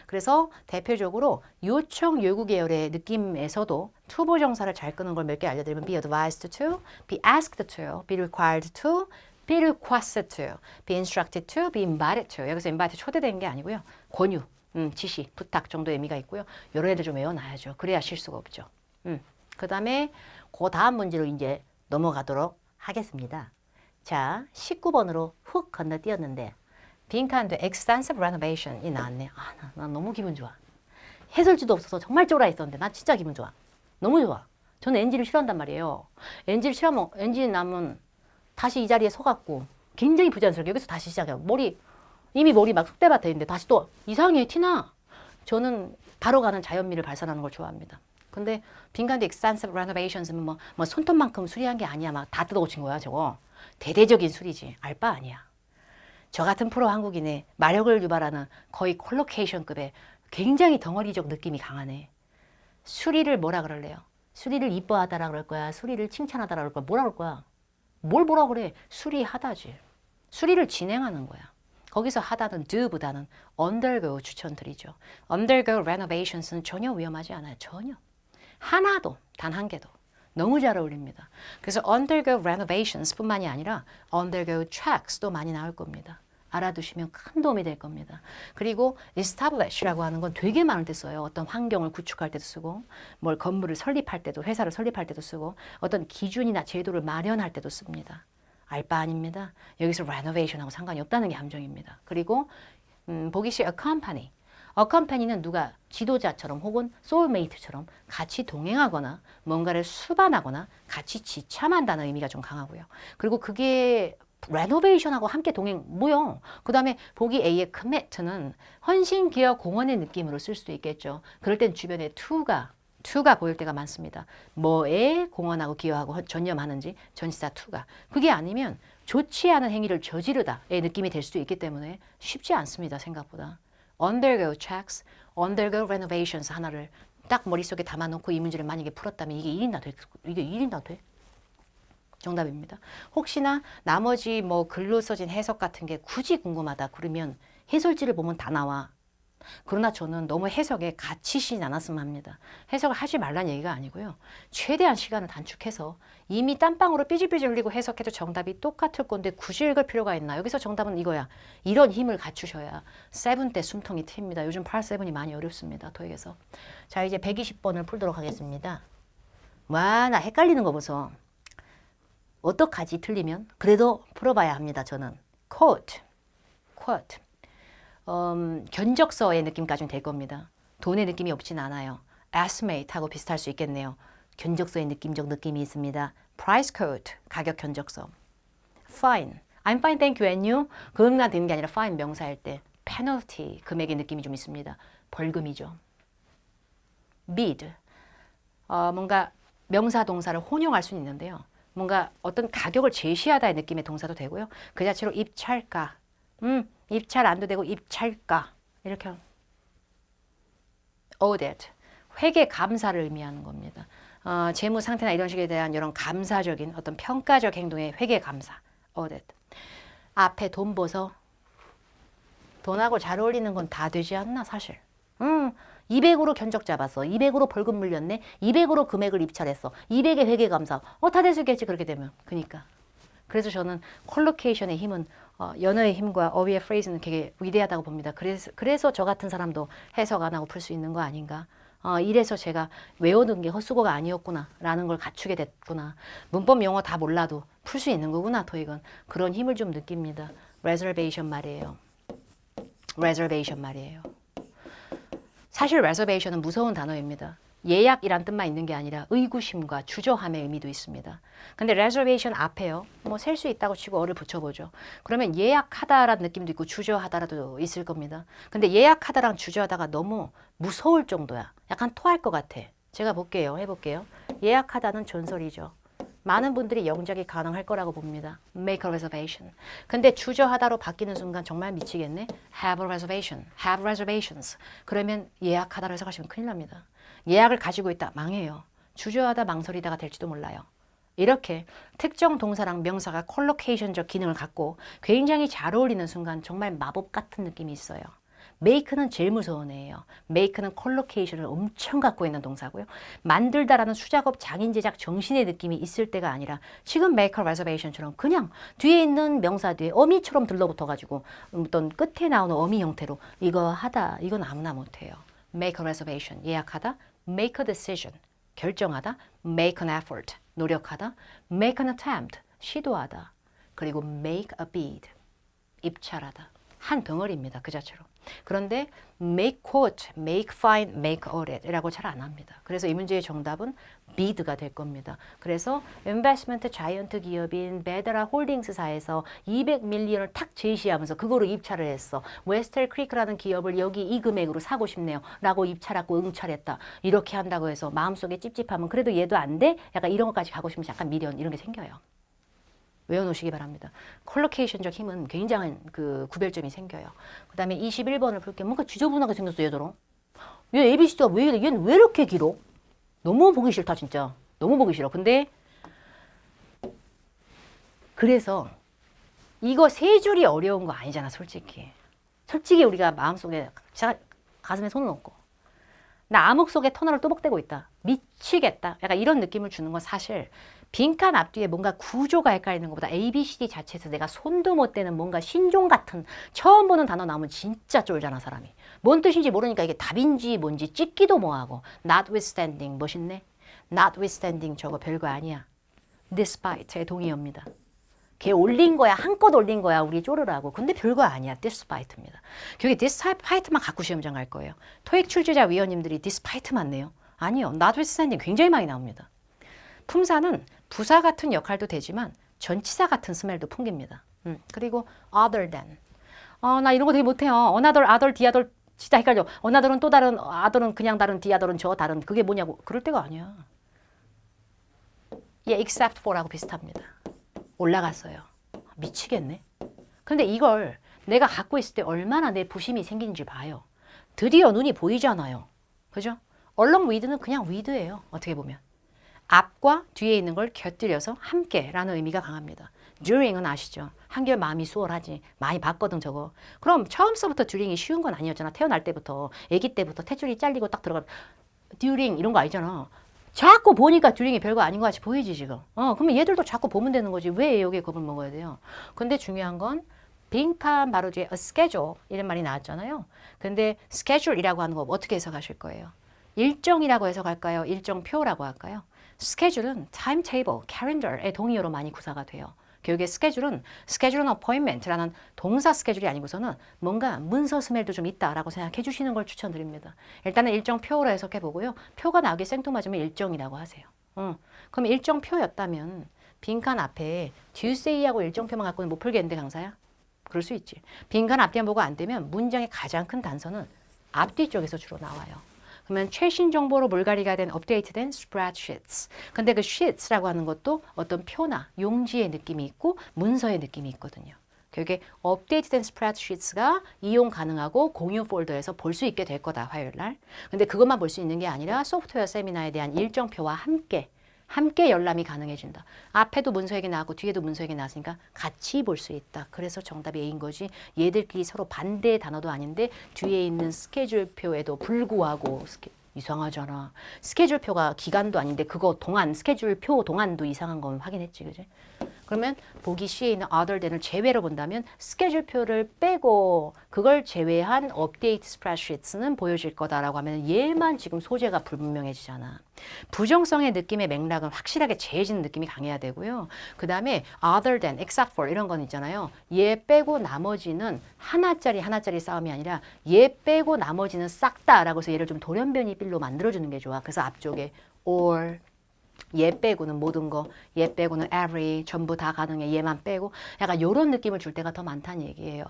그래서 대표적으로 요청 요구 계열의 느낌에서도 투부정사를 잘 끄는 걸 몇 개 알려드리면 be advised to, be asked to, be required to, be requested to, be instructed to, be invited to. 여기서 invite 초대된 게 아니고요. 권유, 지시, 부탁 정도 의미가 있고요. 이런 애들 좀 외워놔야죠. 그래야 실수가 없죠. 그 다음에 그 다음 문제로 이제 넘어가도록 하겠습니다. 자, 19번으로 훅 건너뛰었는데 빈칸도 extensive renovation이 나왔네. 나 너무 기분 좋아. 해설지도 없어서 정말 쫄아 있었는데 나 진짜 기분 좋아. 너무 좋아. 저는 NG를 싫어한단 말이에요. NG를 싫어하면 NG 남은 다시 이 자리에 서갖고 굉장히 부자연스럽게 여기서 다시 시작해요. 이미 머리 막 쑥대밭에 있는데 다시 또 이상해 티나. 저는 바로 가는 자연미를 발산하는 걸 좋아합니다. 근데 빈칸도 extensive renovations는 뭐 손톱만큼 수리한 게 아니야. 막 다 뜯어고친 거야 저거. 대대적인 수리지. 알 바 아니야. 저 같은 프로 한국인의 마력을 유발하는 거의 콜로케이션급의 굉장히 덩어리적 느낌이 강하네. 수리를 뭐라 그럴래요? 수리를 이뻐하다라 그럴 거야? 수리를 칭찬하다라 그럴 거야? 뭐라 그럴 거야? 뭘 뭐라 그래? 수리하다지. 수리를 진행하는 거야. 거기서 하다는 do보다는 undergo 추천드리죠. undergo renovations는 전혀 위험하지 않아요. 전혀. 하나도, 단 한 개도. 너무 잘 어울립니다. 그래서 undergo renovations 뿐만이 아니라 undergo checks도 많이 나올 겁니다. 알아두시면 큰 도움이 될 겁니다. 그리고 establish라고 하는 건 되게 많을 때 써요. 어떤 환경을 구축할 때도 쓰고 뭘 건물을 설립할 때도 회사를 설립할 때도 쓰고 어떤 기준이나 제도를 마련할 때도 씁니다. 알 바 아닙니다. 여기서 renovation하고 상관이 없다는 게 함정입니다. 그리고 보기 쉬 accompany. accompany는 누가 지도자처럼 혹은 soulmate처럼 같이 동행하거나 뭔가를 수반하거나 같이 지참한다는 의미가 좀 강하고요. 그리고 그게 레노베이션하고 함께 동행 뭐요? 그 다음에 보기 A의 commit는 헌신, 기여, 공헌의 느낌으로 쓸 수도 있겠죠. 그럴 땐 주변에 to가 보일 때가 많습니다. 뭐에 공헌하고 기여하고 전념하는지 전치사 to가. 그게 아니면 좋지 않은 행위를 저지르다의 느낌이 될 수도 있기 때문에 쉽지 않습니다. 생각보다. undergo checks, undergo renovations 하나를 딱 머릿속에 담아놓고 이 문제를 만약에 풀었다면 이게 1이나 돼? 이게 1이나 돼? 정답입니다. 혹시나 나머지 뭐 글로 써진 해석 같은 게 굳이 궁금하다 그러면 해설지를 보면 다 나와. 그러나 저는 너무 해석에 갇히시진 않았으면 합니다. 해석을 하지 말라는 얘기가 아니고요. 최대한 시간을 단축해서 이미 땀방으로 삐질삐질 흘리고 해석해도 정답이 똑같을 건데 굳이 읽을 필요가 있나. 여기서 정답은 이거야. 이런 힘을 갖추셔야 세븐 때 숨통이 트입니다. 요즘 8-7이 많이 어렵습니다. 토익에서. 자, 이제 120번을 풀도록 하겠습니다. 와, 나 헷갈리는 거 보소. 어떡하지? 틀리면? 그래도 풀어봐야 합니다. 저는. quote. 견적서의 느낌까지는 될 겁니다. 돈의 느낌이 없진 않아요. estimate하고 비슷할 수 있겠네요. 견적서의 느낌적 느낌이 있습니다. price quote, 가격 견적서. fine, I'm fine, thank you, and you? 그음나 되는 게 아니라 fine 명사일 때 penalty, 금액의 느낌이 좀 있습니다. 벌금이죠. bid, 뭔가 명사 동사를 혼용할 수는 있는데요. 뭔가 어떤 가격을 제시하다의 느낌의 동사도 되고요. 그 자체로 입찰가, 입찰 안도 되고 입찰가 이렇게 audit, 회계 감사를 의미하는 겁니다. 재무 상태나 이런 식에 대한 이런 감사적인 어떤 평가적 행동의 회계 감사, audit. 앞에 돈 보서 돈하고 잘 어울리는 건 다 되지 않나 사실. 200으로 견적 잡았어. 200으로 벌금 물렸네. 200으로 금액을 입찰했어. 200의 회계 감사. 다 될 수 있겠지 그렇게 되면. 그러니까. 그래서 저는 콜로케이션의 힘은 연어의 힘과 어휘의 프레이즈는 되게 위대하다고 봅니다. 그래서 저 같은 사람도 해석 안 하고 풀 수 있는 거 아닌가. 이래서 제가 외워둔 게 헛수고가 아니었구나 라는 걸 갖추게 됐구나. 문법 용어 다 몰라도 풀 수 있는 거구나 토익은. 그런 힘을 좀 느낍니다. reservation 말이에요. reservation 말이에요. 사실 reservation은 무서운 단어입니다. 예약이란 뜻만 있는 게 아니라 의구심과 주저함의 의미도 있습니다. 근데 reservation 앞에요. 뭐 셀 수 있다고 치고 어를 붙여보죠. 그러면 예약하다라는 느낌도 있고 주저하다라도 있을 겁니다. 근데 예약하다랑 주저하다가 너무 무서울 정도야. 약간 토할 것 같아. 제가 해볼게요. 예약하다는 전설이죠. 많은 분들이 영작이 가능할 거라고 봅니다. Make a reservation. 근데 주저하다로 바뀌는 순간 정말 미치겠네. Have a reservation. Have reservations. 그러면 예약하다로 해석하시면 큰일 납니다. 예약을 가지고 있다. 망해요. 주저하다 망설이다가 될지도 몰라요. 이렇게 특정 동사랑 명사가 콜로케이션적 기능을 갖고 굉장히 잘 어울리는 순간 정말 마법 같은 느낌이 있어요. make는 제일 무서운 애예요. make는 collocation을 엄청 갖고 있는 동사고요. 만들다라는 수작업, 장인, 제작, 정신의 느낌이 있을 때가 아니라 지금 make a reservation처럼 그냥 뒤에 있는 명사 뒤에 어미처럼 들러붙어가지고 어떤 끝에 나오는 어미 형태로 이거 하다, 이건 아무나 못해요. make a reservation, 예약하다. make a decision, 결정하다. make an effort, 노력하다. make an attempt, 시도하다. 그리고 make a bid, 입찰하다. 한 덩어리입니다. 그 자체로. 그런데 make quote, make fine, make audit 이라고 잘 안 합니다. 그래서 이 문제의 정답은 bid가 될 겁니다. 그래서 인베스트먼트 자이언트 기업인 베더라 홀딩스사에서 200밀리언을 탁 제시하면서 그거로 입찰을 했어. 웨스텔 크리크라는 기업을 여기 이 금액으로 사고 싶네요. 라고 입찰하고 응찰했다. 이렇게 한다고 해서 마음속에 찝찝하면 그래도 얘도 안 돼? 약간 이런 것까지 가고 싶으면 약간 미련 이런 게 생겨요. 외워놓으시기 바랍니다. 컬로케이션적 힘은 굉장한 그 구별점이 생겨요. 그 다음에 21번을 볼게. 뭔가 지저분하게 생겼어, 얘들아. 얘 ABC가 왜 이래? 얘는 왜 이렇게 길어? 너무 보기 싫다, 진짜. 너무 보기 싫어. 근데 그래서 이거 세 줄이 어려운 거 아니잖아, 솔직히. 솔직히 우리가 마음속에 가슴에 손을 얹고 나 암흑 속에 터널을 또박대고 있다. 미치겠다. 약간 이런 느낌을 주는 건 사실 빈칸 앞뒤에 뭔가 구조가 헷갈리는 것보다 ABCD 자체에서 내가 손도 못 대는 뭔가 신종 같은 처음 보는 단어 나오면 진짜 쫄잖아, 사람이. 뭔 뜻인지 모르니까 이게 답인지 뭔지 찍기도 뭐하고. notwithstanding, 멋있네. notwithstanding 저거 별거 아니야. despite의 동의어입니다. 걔 올린 거야, 한껏 올린 거야, 우리 쪼르라고. 근데 별거 아니야, despite입니다. 교육에 despite만 갖고 시험장 갈 거예요. 토익 출제자 위원님들이 despite만 내요. 아니요, notwithstanding 굉장히 많이 나옵니다. 품사는 부사 같은 역할도 되지만 전치사 같은 스멜도 풍깁니다. 그리고 other than. 나 이런 거 되게 못해요. another, other, the other 진짜 헷갈려. another은 또 다른, other은 그냥 다른, the other은 저 다른. 그게 뭐냐고. 그럴 때가 아니야. 얘 except for하고 비슷합니다. 올라갔어요. 미치겠네. 근데 이걸 내가 갖고 있을 때 얼마나 내 부심이 생기는지 봐요. 드디어 눈이 보이잖아요. 그죠? along with는 그냥 with예요. 어떻게 보면. 앞과 뒤에 있는 걸 곁들여서 함께라는 의미가 강합니다. during은 아시죠? 한결 마음이 수월하지. 많이 봤거든 저거. 그럼 처음서부터 during이 쉬운 건 아니었잖아. 태어날 때부터, 아기 때부터 탯줄이 잘리고 딱 들어가 during 이런 거 아니잖아. 자꾸 보니까 during이 별거 아닌 것 같이 보이지 지금. 그러면 얘들도 자꾸 보면 되는 거지. 왜 여기에 겁을 먹어야 돼요? 근데 중요한 건 빈칸 바로 뒤에 a schedule 이런 말이 나왔잖아요. 근데 schedule이라고 하는 거 어떻게 해석하실 거예요? 일정이라고 해석할까요? 일정표라고 할까요? 스케줄은 timetable, calendar의 동의어로 많이 구사가 돼요. 교육의 스케줄은 schedule an appointment라는 동사 스케줄이 아니고서는 뭔가 문서 스멜도 좀 있다라고 생각해 주시는 걸 추천드립니다. 일단은 일정표로 해석해 보고요. 표가 나오기 생뚱맞으면 일정이라고 하세요. 그럼 일정표였다면 빈칸 앞에 Tuesday하고 일정표만 갖고는 못 풀겠는데 강사야? 그럴 수 있지. 빈칸 앞뒤만 보고 안 되면 문장의 가장 큰 단서는 앞뒤 쪽에서 주로 나와요. 그러면 최신 정보로 몰가리가 된 업데이트된 spreadsheets. 근데 그 sheets라고 하는 것도 어떤 표나 용지의 느낌이 있고 문서의 느낌이 있거든요. 그게 업데이트된 spreadsheets가 이용 가능하고 공유 폴더에서 볼 수 있게 될 거다, 화요일 날. 근데 그것만 볼 수 있는 게 아니라 소프트웨어 세미나에 대한 일정표와 함께 열람이 가능해진다. 앞에도 문서 얘기 나왔고 뒤에도 문서 얘기 나왔으니까 같이 볼 수 있다. 그래서 정답이 A인 거지. 얘들끼리 서로 반대의 단어도 아닌데 뒤에 있는 스케줄표에도 불구하고 이상하잖아. 스케줄표가 기간도 아닌데 그거 동안 스케줄표 동안도 이상한 건 확인했지, 그지? 그러면 보기 C에 있는 other than을 제외로 본다면 스케줄표를 빼고 그걸 제외한 업데이트 스프레드시트는 보여질 거다라고 하면 얘만 지금 소재가 불분명해지잖아. 부정성의 느낌의 맥락은 확실하게 재해지는 느낌이 강해야 되고요. 그 다음에 other than, except for 이런 건 있잖아요. 얘 빼고 나머지는 하나짜리 싸움이 아니라 얘 빼고 나머지는 싹 다라고 해서 얘를 좀 돌연변이 빌로 만들어주는 게 좋아. 그래서 앞쪽에 or 얘 빼고는 모든 거, 얘 빼고는 every, 전부 다 가능해, 얘만 빼고 약간 이런 느낌을 줄 때가 더 많다는 얘기예요.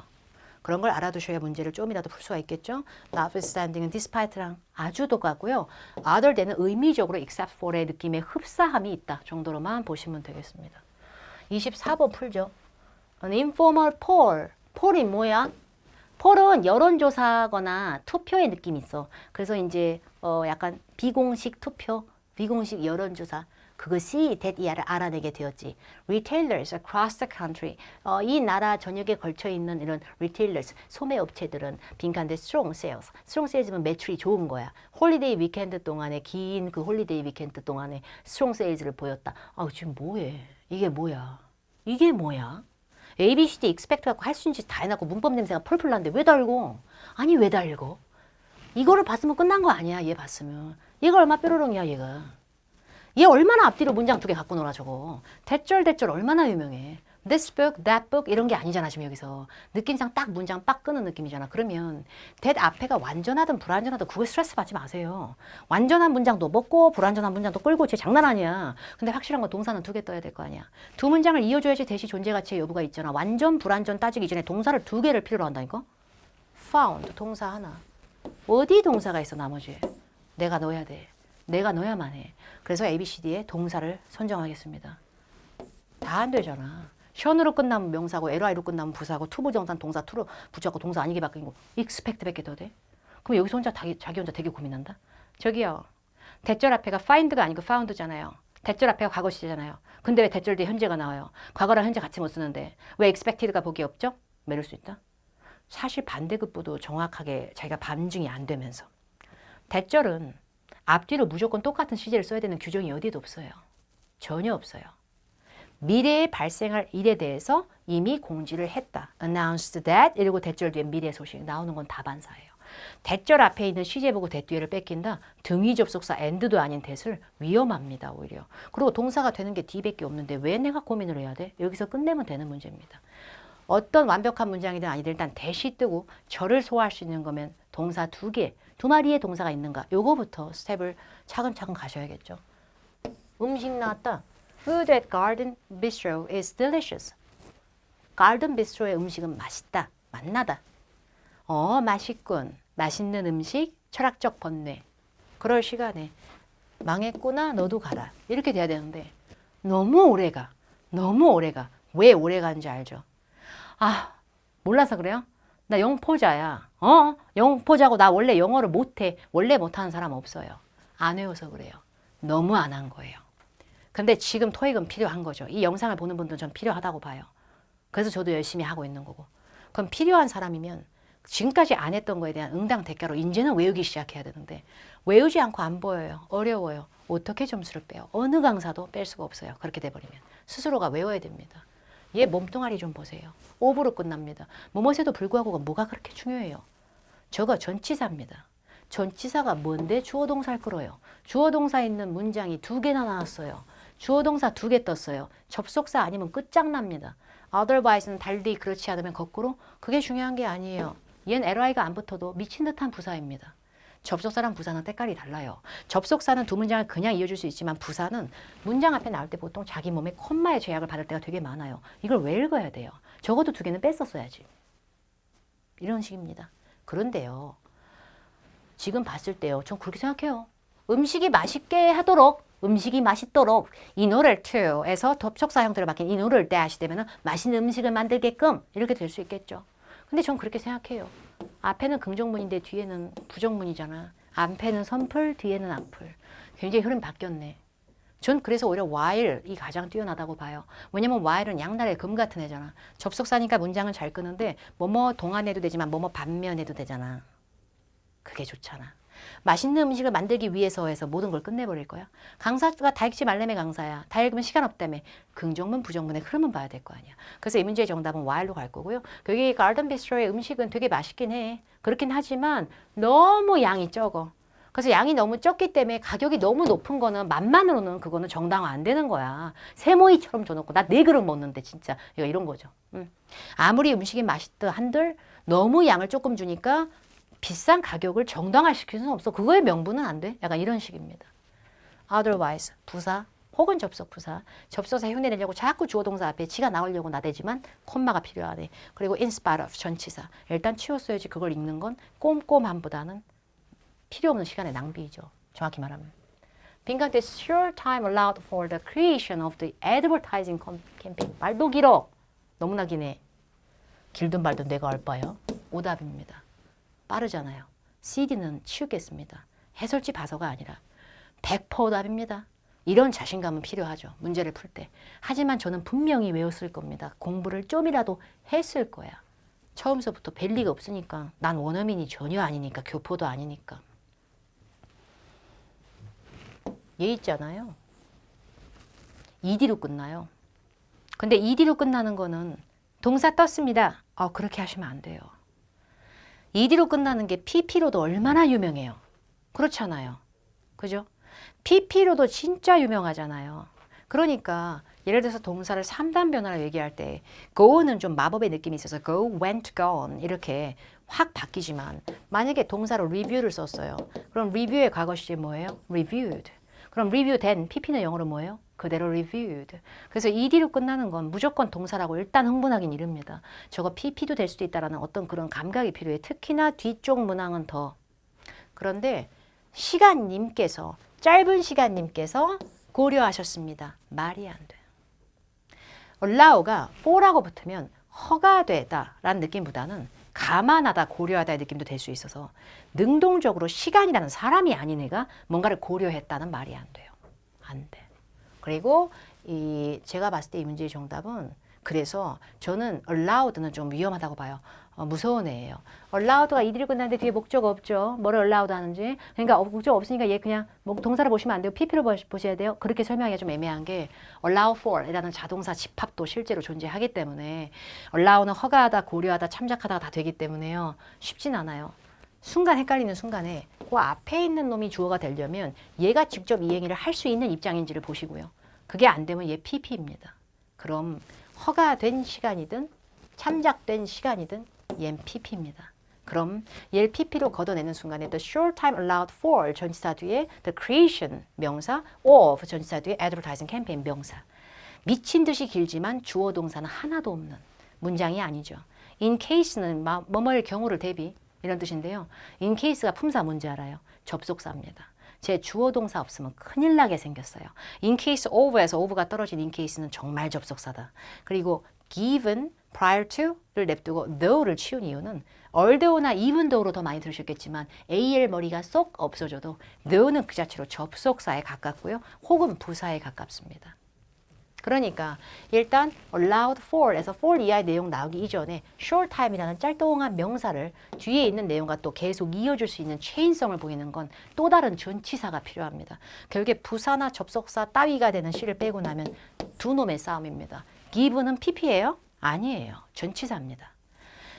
그런 걸 알아두셔야 문제를 조금이라도 풀 수가 있겠죠. notwithstanding은 despite랑 아주 똑같고요. other than은 의미적으로 except for의 느낌의 흡사함이 있다 정도로만 보시면 되겠습니다. 24번 풀죠. An informal poll. poll이 뭐야? 폴은 여론조사거나 투표의 느낌이 있어. 그래서 이제 약간 비공식 투표, 비공식 여론조사. 그것이 that 이하를 알아내게 되었지. Retailers across the country. 이 나라 전역에 걸쳐 있는 이런 retailers, 소매 업체들은 빈칸데 strong sales. strong sales면 매출이 좋은 거야. 홀리데이 위켄드 동안에 긴 그 홀리데이 위켄드 동안에 strong sales를 보였다. 아, 지금 뭐해? 이게 뭐야? 이게 뭐야? A, B, C, D, expect 갖고 할 수 있는 짓 다 해놨고 문법 냄새가 펄펄 나는데 왜 달고? 아니 왜 달고? 이거를 봤으면 끝난 거 아니야. 얘 봤으면. 얘가 얼마 뾰로롱이야 얘가. 얘 얼마나 앞뒤로 문장 2개 갖고 놀아 저거. 대절 얼마나 유명해. This book, that book 이런 게 아니잖아 지금 여기서. 느낌상 딱 문장 빡 끄는 느낌이잖아. 그러면 that 앞에가 완전하든 불완전하든 그거 스트레스 받지 마세요. 완전한 문장도 먹고 불완전한 문장도 끌고 쟤 장난 아니야. 근데 확실한 건 동사는 2개 떠야 될 거 아니야. 두 문장을 이어줘야지 대시 존재 가치의 여부가 있잖아. 완전 불완전 따지기 전에 동사를 2개를 필요로 한다니까. found 동사 하나. 어디 동사가 있어 나머지. 내가 넣어야 돼. 내가 넣어야만 해. 그래서 ABCD에 동사를 선정하겠습니다. 다 안 되잖아. 션으로 끝나면 명사고 LI로 끝나면 부사고 투부정산 동사 투로 붙였고 동사 아니게 바뀌고 expect밖에 더 돼? 그럼 여기서 혼자 자기 혼자 되게 고민한다? 저기요. 대절 앞에가 find가 아니고 found잖아요. 대절 앞에가 과거 시제잖아요. 근데 왜 대절 뒤에 현재가 나와요? 과거랑 현재 같이 못 쓰는데 왜 expected가 보기 없죠? 이럴 수 있다? 사실 반대급부도 정확하게 자기가 반증이 안 되면서 대절은 앞뒤로 무조건 똑같은 시제를 써야 되는 규정이 어디에도 없어요. 전혀 없어요. 미래에 발생할 일에 대해서 이미 공지를 했다. announced that 이러고 대절 뒤에 미래 소식 나오는 건 다반사예요. 대절 앞에 있는 시제 보고 대 뒤에를 뺏긴다. 등위 접속사 and도 아닌 that을 위험합니다. 오히려. 그리고 동사가 되는 게 D밖에 없는데 왜 내가 고민을 해야 돼? 여기서 끝내면 되는 문제입니다. 어떤 완벽한 문장이든 아니든 일단 대시 뜨고 절을 소화할 수 있는 거면 동사 2개, 2마리의 동사가 있는가 요거부터 스텝을 차근차근 가셔야겠죠. 음식 나왔다. Food at Garden Bistro is delicious. Garden Bistro의 음식은 맛있다. 맛나다. 맛있군. 맛있는 음식, 철학적 번뇌. 그럴 시간에 망했구나 너도 가라. 이렇게 돼야 되는데 너무 오래가. 너무 오래가. 왜 오래가는지 알죠? 아, 몰라서 그래요? 나 영포자야. 영포자고 나 원래 영어를 못해. 원래 못하는 사람 없어요. 안 외워서 그래요. 너무 안 한 거예요. 근데 지금 토익은 필요한 거죠. 이 영상을 보는 분들은 전 필요하다고 봐요. 그래서 저도 열심히 하고 있는 거고. 그럼 필요한 사람이면 지금까지 안 했던 거에 대한 응당 대가로 이제는 외우기 시작해야 되는데 외우지 않고 안 보여요. 어려워요. 어떻게 점수를 빼요? 어느 강사도 뺄 수가 없어요. 그렇게 돼버리면. 스스로가 외워야 됩니다. 얘 몸뚱아리 좀 보세요. 5부로 끝납니다. 뭐뭐에도 불구하고가 뭐가 그렇게 중요해요? 저거 전치사입니다. 전치사가 뭔데 주어 동사를 끌어요. 주어 동사 있는 문장이 2개나 나왔어요. 주어 동사 2개 떴어요. 접속사 아니면 끝장납니다. otherwise는 달리 그렇지 않으면 거꾸로 그게 중요한 게 아니에요. 얘는 li가 안 붙어도 미친 듯한 부사입니다. 접속사랑 부사는 때깔이 달라요. 접속사는 2문장을 그냥 이어줄 수 있지만 부사는 문장 앞에 나올 때 보통 자기 몸에 콤마의 제약을 받을 때가 되게 많아요. 이걸 왜 읽어야 돼요? 적어도 2개는 뺐었어야지. 이런 식입니다. 그런데요. 지금 봤을 때요. 전 그렇게 생각해요. 음식이 맛있게 하도록 음식이 맛있도록 in order to에서 접속사 형태로 바뀐 in order dash 되면 맛있는 음식을 만들게끔 이렇게 될 수 있겠죠. 근데 전 그렇게 생각해요. 앞에는 긍정문인데 뒤에는 부정문이잖아. 앞에는 선풀, 뒤에는 악풀. 굉장히 흐름이 바뀌었네. 전 그래서 오히려 while이 가장 뛰어나다고 봐요. 왜냐면 while은 양날의 금 같은 애잖아. 접속사니까 문장은 잘 끄는데 뭐뭐 동안해도 되지만 뭐뭐 반면해도 되잖아. 그게 좋잖아. 맛있는 음식을 만들기 위해서 해서 모든 걸 끝내버릴 거야. 강사가 다 읽지 말래매 강사야. 다 읽으면 시간 없다며. 긍정문, 부정문의 흐름은 봐야 될 거 아니야. 그래서 이 문제의 정답은 while로 갈 거고요. 여기 가든 비스트로의 음식은 되게 맛있긴 해. 그렇긴 하지만 너무 양이 적어. 그래서 양이 너무 적기 때문에 가격이 너무 높은 거는 맛만으로는 그거는 정당화 안 되는 거야. 세모이처럼 줘놓고 나 4그릇 먹는데 진짜 이런 거죠. 아무리 음식이 맛있다 한들 너무 양을 조금 주니까 비싼 가격을 정당화시킬 수는 없어. 그거의 명분은 안 돼. 약간 이런 식입니다. otherwise, 부사 혹은 접속 부사. 접속사 흉내 내려고 자꾸 주어 동사 앞에 지가 나오려고 나대지만 콤마가 필요하네. 그리고 in spite of 전치사. 일단 치웠어야지 그걸 읽는 건 꼼꼼함보다는 필요 없는 시간의 낭비이죠. 정확히 말하면. 빈칸 short time allowed for the creation of the advertising campaign. 말도 길어. 너무나 기네. 길든 말든 내가 얼빠요. 오답입니다. 빠르잖아요. CD는 치우겠습니다. 해설지 봐서가 아니라 100% 오답입니다. 이런 자신감은 필요하죠. 문제를 풀 때. 하지만 저는 분명히 외웠을 겁니다. 공부를 좀이라도 했을 거야. 처음서부터 뵐 리가 없으니까. 난 원어민이 전혀 아니니까. 교포도 아니니까. 얘 있잖아요. ED로 끝나요. 근데 ED로 끝나는 거는 동사 떴습니다. 그렇게 하시면 안 돼요. ED로 끝나는 게 PP로도 얼마나 유명해요. 그렇잖아요. 그죠? PP로도 진짜 유명하잖아요. 그러니까 예를 들어서 동사를 3단 변화로 얘기할 때 go는 좀 마법의 느낌이 있어서 go, went, gone 이렇게 확 바뀌지만 만약에 동사로 review를 썼어요. 그럼 review의 과거 시제 뭐예요? reviewed. 그럼 review 된 PP는 영어로 뭐예요? 그대로 reviewed. 그래서 ED로 끝나는 건 무조건 동사라고 일단 흥분하긴 이릅니다. 저거 PP도 될 수도 있다라는 어떤 그런 감각이 필요해. 특히나 뒤쪽 문항은 더. 그런데 시간님께서 짧은 시간님께서 고려하셨습니다. 말이 안 돼요. allow가 for라고 붙으면 허가되다 라는 느낌보다는 감안하다, 고려하다의 느낌도 될 수 있어서 능동적으로 시간이라는 사람이 아닌 애가 뭔가를 고려했다는 말이 안 돼요. 안 돼. 그리고 제가 봤을 때 이 문제의 정답은 그래서 저는 allowed는 좀 위험하다고 봐요. 무서운 애예요. allowed가 이들이 끝났는데 뒤에 목적 없죠. 뭐를 allowed 하는지. 그러니까 목적 없으니까 얘 그냥 동사를 보시면 안 돼요. PP로 보셔야 돼요. 그렇게 설명하기가 좀 애매한 게 allow for이라는 자동사 집합도 실제로 존재하기 때문에 allow는 허가하다, 고려하다, 참작하다가 다 되기 때문에요. 쉽진 않아요. 순간 헷갈리는 순간에 그 앞에 있는 놈이 주어가 되려면 얘가 직접 이 행위를 할 수 있는 입장인지를 보시고요. 그게 안 되면 얘 PP입니다. 그럼 허가된 시간이든 참작된 시간이든 얘는 PP입니다. 그럼 얘를 PP로 걷어내는 순간에 the short time allowed for 전치사 뒤에 the creation 명사 of 전치사 뒤에 advertising campaign 명사. 미친 듯이 길지만 주어 동사는 하나도 없는 문장이 아니죠. in case는 뭐뭐의 경우를 대비 이런 뜻인데요. in case가 품사 뭔지 알아요? 접속사입니다. 제 주어 동사 없으면 큰일 나게 생겼어요. in case of에서 of가 떨어진 in case는 정말 접속사다. 그리고 given, prior to를 냅두고 though를 치운 이유는 although나 even though로 더 많이 들으셨겠지만 AL 머리가 쏙 없어져도 though는 그 자체로 접속사에 가깝고요. 혹은 부사에 가깝습니다. 그러니까 일단 allowed for에서 for 이하의 내용 나오기 이전에 short time이라는 짤뚱한 명사를 뒤에 있는 내용과 또 계속 이어줄 수 있는 체인성을 보이는 건 또 다른 전치사가 필요합니다. 결국에 부사나 접속사 따위가 되는 시를 빼고 나면 두 놈의 싸움입니다. given은 PP예요? 아니에요. 전치사입니다.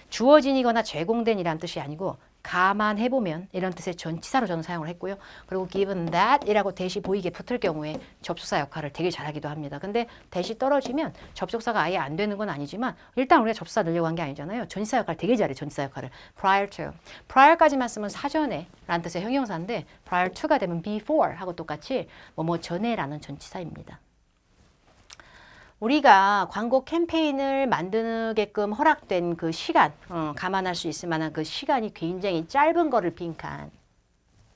주어진이거나 제공된이란 뜻이 아니고 감안해보면 이런 뜻의 전치사로 저는 사용을 했고요. 그리고 given that 이라고 대시 보이게 붙을 경우에 접속사 역할을 되게 잘하기도 합니다. 근데 대시 떨어지면 접속사가 아예 안 되는 건 아니지만 일단 우리가 접속사 넣으려고 한 게 아니잖아요. 전치사 역할 되게 잘해. 전치사 역할을. prior to. prior까지만 쓰면 사전에 라는 뜻의 형용사인데 prior to가 되면 before 하고 똑같이 뭐뭐 전에라는 전치사입니다. 우리가 광고 캠페인을 만드게끔 허락된 그 시간, 감안할 수 있을 만한 그 시간이 굉장히 짧은 거를 빈칸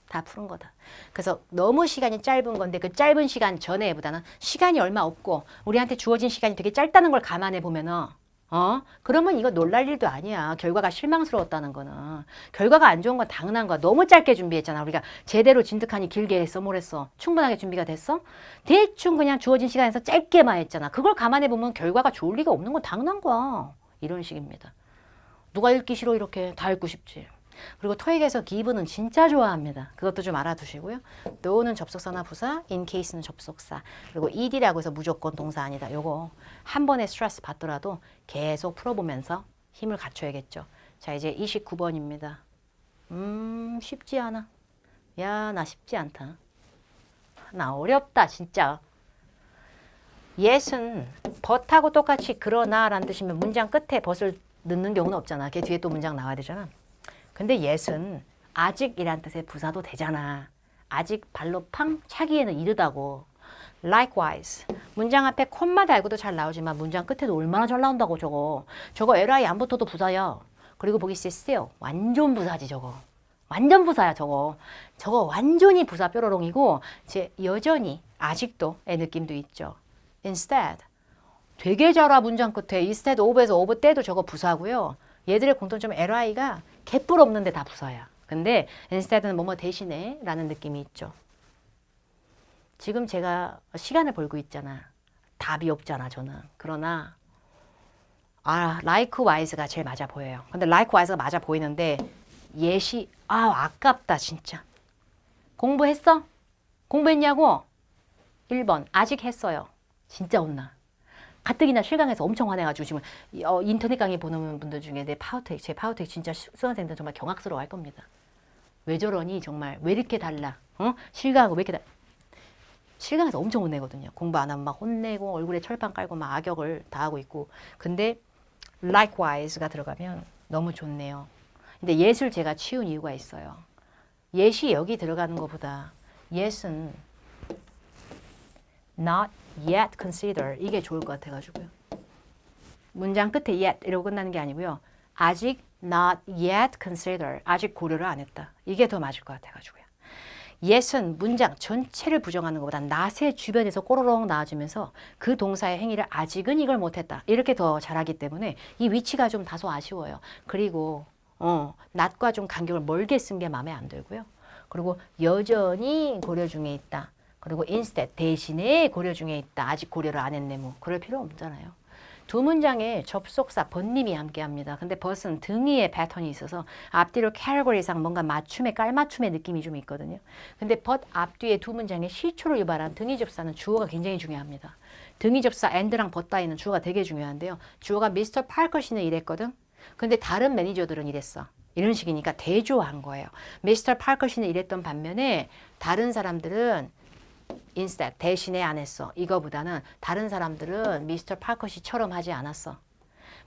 다 푸는 거다. 그래서 너무 시간이 짧은 건데 그 짧은 시간 전에보다는 시간이 얼마 없고 우리한테 주어진 시간이 되게 짧다는 걸 감안해 보면은 그러면 이거 놀랄 일도 아니야. 결과가 실망스러웠다는 거는. 결과가 안 좋은 건 당연한 거야. 너무 짧게 준비했잖아. 우리가 제대로 진득하니 길게 했어. 뭘 했어? 충분하게 준비가 됐어? 대충 그냥 주어진 시간에서 짧게만 했잖아. 그걸 감안해보면 결과가 좋을 리가 없는 건 당연한 거야. 이런 식입니다. 누가 읽기 싫어 이렇게 다 읽고 싶지. 그리고 토익에서 give는 진짜 좋아합니다. 그것도 좀 알아두시고요. though는 접속사나 부사, in case는 접속사. 그리고 ed라고 해서 무조건 동사 아니다. 요거 한 번에 스트레스 받더라도 계속 풀어보면서 힘을 갖춰야겠죠. 자, 이제 29번입니다. 쉽지 않아. 야, 나 쉽지 않다. 나 어렵다, 진짜. yes은 but하고 똑같이 그러나 라는 뜻이면 문장 끝에 but을 넣는 경우는 없잖아. 걔 뒤에 또 문장 나와야 되잖아. 근데 yes은 아직이란 뜻의 부사도 되잖아. 아직 발로 팡 차기에는 이르다고. likewise. 문장 앞에 콤마 달고도 잘 나오지만 문장 끝에도 얼마나 잘 나온다고 저거. 저거 li 안 붙어도 부사야. 그리고 보기 still. 완전 부사지 저거. 완전 부사야 저거. 저거 완전히 부사 뾰로롱이고 여전히 아직도의 느낌도 있죠. instead. 되게 잘 와 문장 끝에. instead of에서 of 때도 저거 부사고요. 얘들의 공통점 li가 개뿔 없는데 다 부사야. 근데 instead는 뭐뭐 대신에 라는 느낌이 있죠. 지금 제가 시간을 벌고 있잖아. 답이 없잖아, 저는. 그러나 likewise가 제일 맞아 보여요. 근데 likewise가 맞아 보이는데 예시 아깝다 진짜. 공부했어? 공부했냐고? 1번 아직 했어요. 진짜 혼나. 가뜩이나 실강에서 엄청 화내가지고 지금 인터넷 강의 보는 분들 중에 제 파워텍 진짜 수강생들 정말 경악스러워 할 겁니다. 왜 저러니 정말 왜 이렇게 달라? 실강하고 왜 이렇게 달라? 실강에서 엄청 혼내거든요. 공부 안 하면 막 혼내고 얼굴에 철판 깔고 막 악역을 다 하고 있고. 근데 likewise가 들어가면 너무 좋네요. 근데 yes을 제가 치운 이유가 있어요. yes이 여기 들어가는 것보다 yes은 not yet consider 이게 좋을 것 같아가지고요. 문장 끝에 yet 이러고 끝나는 게 아니고요. 아직 not yet consider 아직 고려를 안 했다. 이게 더 맞을 것 같아가지고요. yes은 문장 전체를 부정하는 것보다 not의 주변에서 꼬로록 나와주면서 그 동사의 행위를 아직은 이걸 못했다. 이렇게 더 잘하기 때문에 이 위치가 좀 다소 아쉬워요. 그리고 not과 좀 간격을 멀게 쓴 게 마음에 안 들고요. 그리고 여전히 고려 중에 있다. 그리고 instead 대신에 고려 중에 있다. 아직 고려를 안 했네 뭐 그럴 필요 없잖아요. 두 문장에 접속사 번님이 함께합니다. 근데 벗은 등위의 패턴이 있어서 앞뒤로 category상 뭔가 맞춤의 깔맞춤의 느낌이 좀 있거든요. 근데 but 앞뒤에 두 문장에 시초를 유발한 등위 접사는 주어가 굉장히 중요합니다. 등위 접사 and랑 but 따위는 주어가 되게 중요한데요. 주어가 미스터 파커시는 이랬거든. 근데 다른 매니저들은 이랬어. 이런 식이니까 대조한 거예요. 미스터 파커시는 이랬던 반면에 다른 사람들은 instead 대신에 안 했어. 이거보다는 다른 사람들은 미스터 파커시처럼 하지 않았어.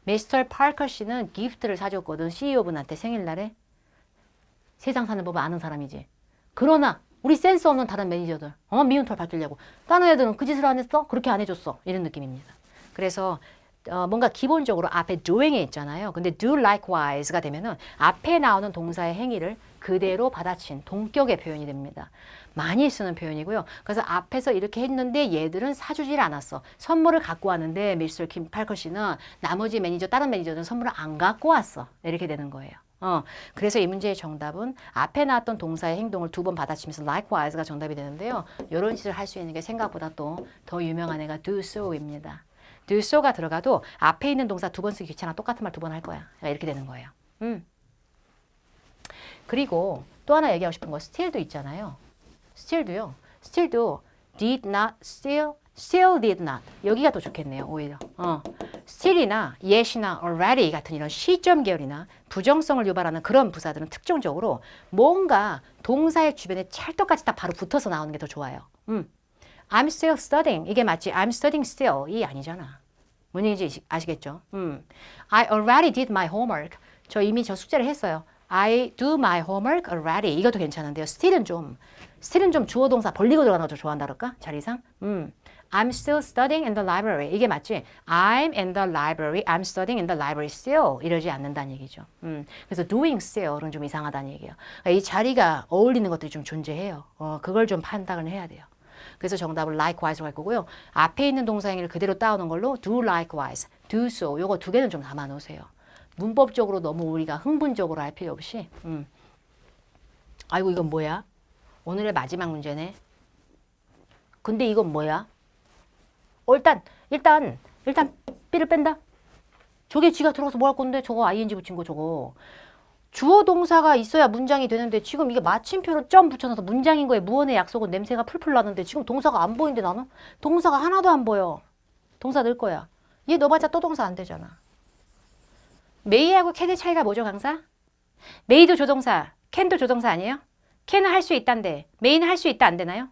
미스터 파커시는 기프트를 사줬거든. CEO분한테 생일날에. 세상 사는 법을 아는 사람이지. 그러나 우리 센스 없는 다른 매니저들 미운 털 밝히려고 다른 애들은 그 짓을 안 했어? 그렇게 안 해줬어. 이런 느낌입니다. 그래서 뭔가 기본적으로 앞에 doing에 있잖아요. 근데 do likewise가 되면은 앞에 나오는 동사의 행위를 그대로 받아친 동격의 표현이 됩니다. 많이 쓰는 표현이고요. 그래서 앞에서 이렇게 했는데 얘들은 사주질 않았어. 선물을 갖고 왔는데 미스터 킴 팔커시는 나머지 매니저, 다른 매니저들은 선물을 안 갖고 왔어. 이렇게 되는 거예요. 그래서 이 문제의 정답은 앞에 나왔던 동사의 행동을 두 번 받아치면서 likewise가 정답이 되는데요. 이런 짓을 할 수 있는 게 생각보다 또 더 유명한 애가 do so입니다. do so가 들어가도 앞에 있는 동사 두 번 쓰기 귀찮아. 똑같은 말 두 번 할 거야. 이렇게 되는 거예요. 그리고 또 하나 얘기하고 싶은 거 still도 있잖아요. still도요. still도 did not, still did not. 여기가 더 좋겠네요. 오히려. still이나 yet이나 already 같은 이런 시점 계열이나 부정성을 유발하는 그런 부사들은 특정적으로 뭔가 동사의 주변에 찰떡같이 딱 바로 붙어서 나오는 게 더 좋아요. I'm still studying. 이게 맞지? I'm studying still. 이 아니잖아. 뭔 얘기인지 아시겠죠? I already did my homework. 저 이미 저 숙제를 했어요. I do my homework already. 이것도 괜찮은데요. still은 좀 주어 동사 벌리고 들어가는 거 좀 좋아한다 그럴까? 자리상. I'm still studying in the library. 이게 맞지? I'm in the library. I'm studying in the library still. 이러지 않는다는 얘기죠. 그래서 doing still은 좀 이상하다는 얘기예요. 그러니까 이 자리가 어울리는 것들이 좀 존재해요. 그걸 좀 판단을 해야 돼요. 그래서 정답을 likewise로 할 거고요. 앞에 있는 동사행위를 그대로 따오는 걸로 do likewise, do so. 요거 두 개는 좀 담아 놓으세요. 문법적으로 너무 우리가 흥분적으로 할 필요 없이. 아이고 이건 뭐야? 오늘의 마지막 문제네. 근데 이건 뭐야? 일단 삐를 뺀다. 저게 쥐가 들어가서 뭐 할 건데? 저거 ing 붙인 거 저거. 주어 동사가 있어야 문장이 되는데 지금 이게 마침표로 점 붙여놔서 문장인 거에 무언의 약속은 냄새가 풀풀 나는데 지금 동사가 안 보이는데 나는? 동사가 하나도 안 보여. 동사 넣을 거야. 얘 넣어봤자 또 동사 안 되잖아. may하고 can의 차이가 뭐죠, 강사? may도 조동사, can도 조동사 아니에요? can은 할 수 있다인데 may는 할 수 있다 안 되나요?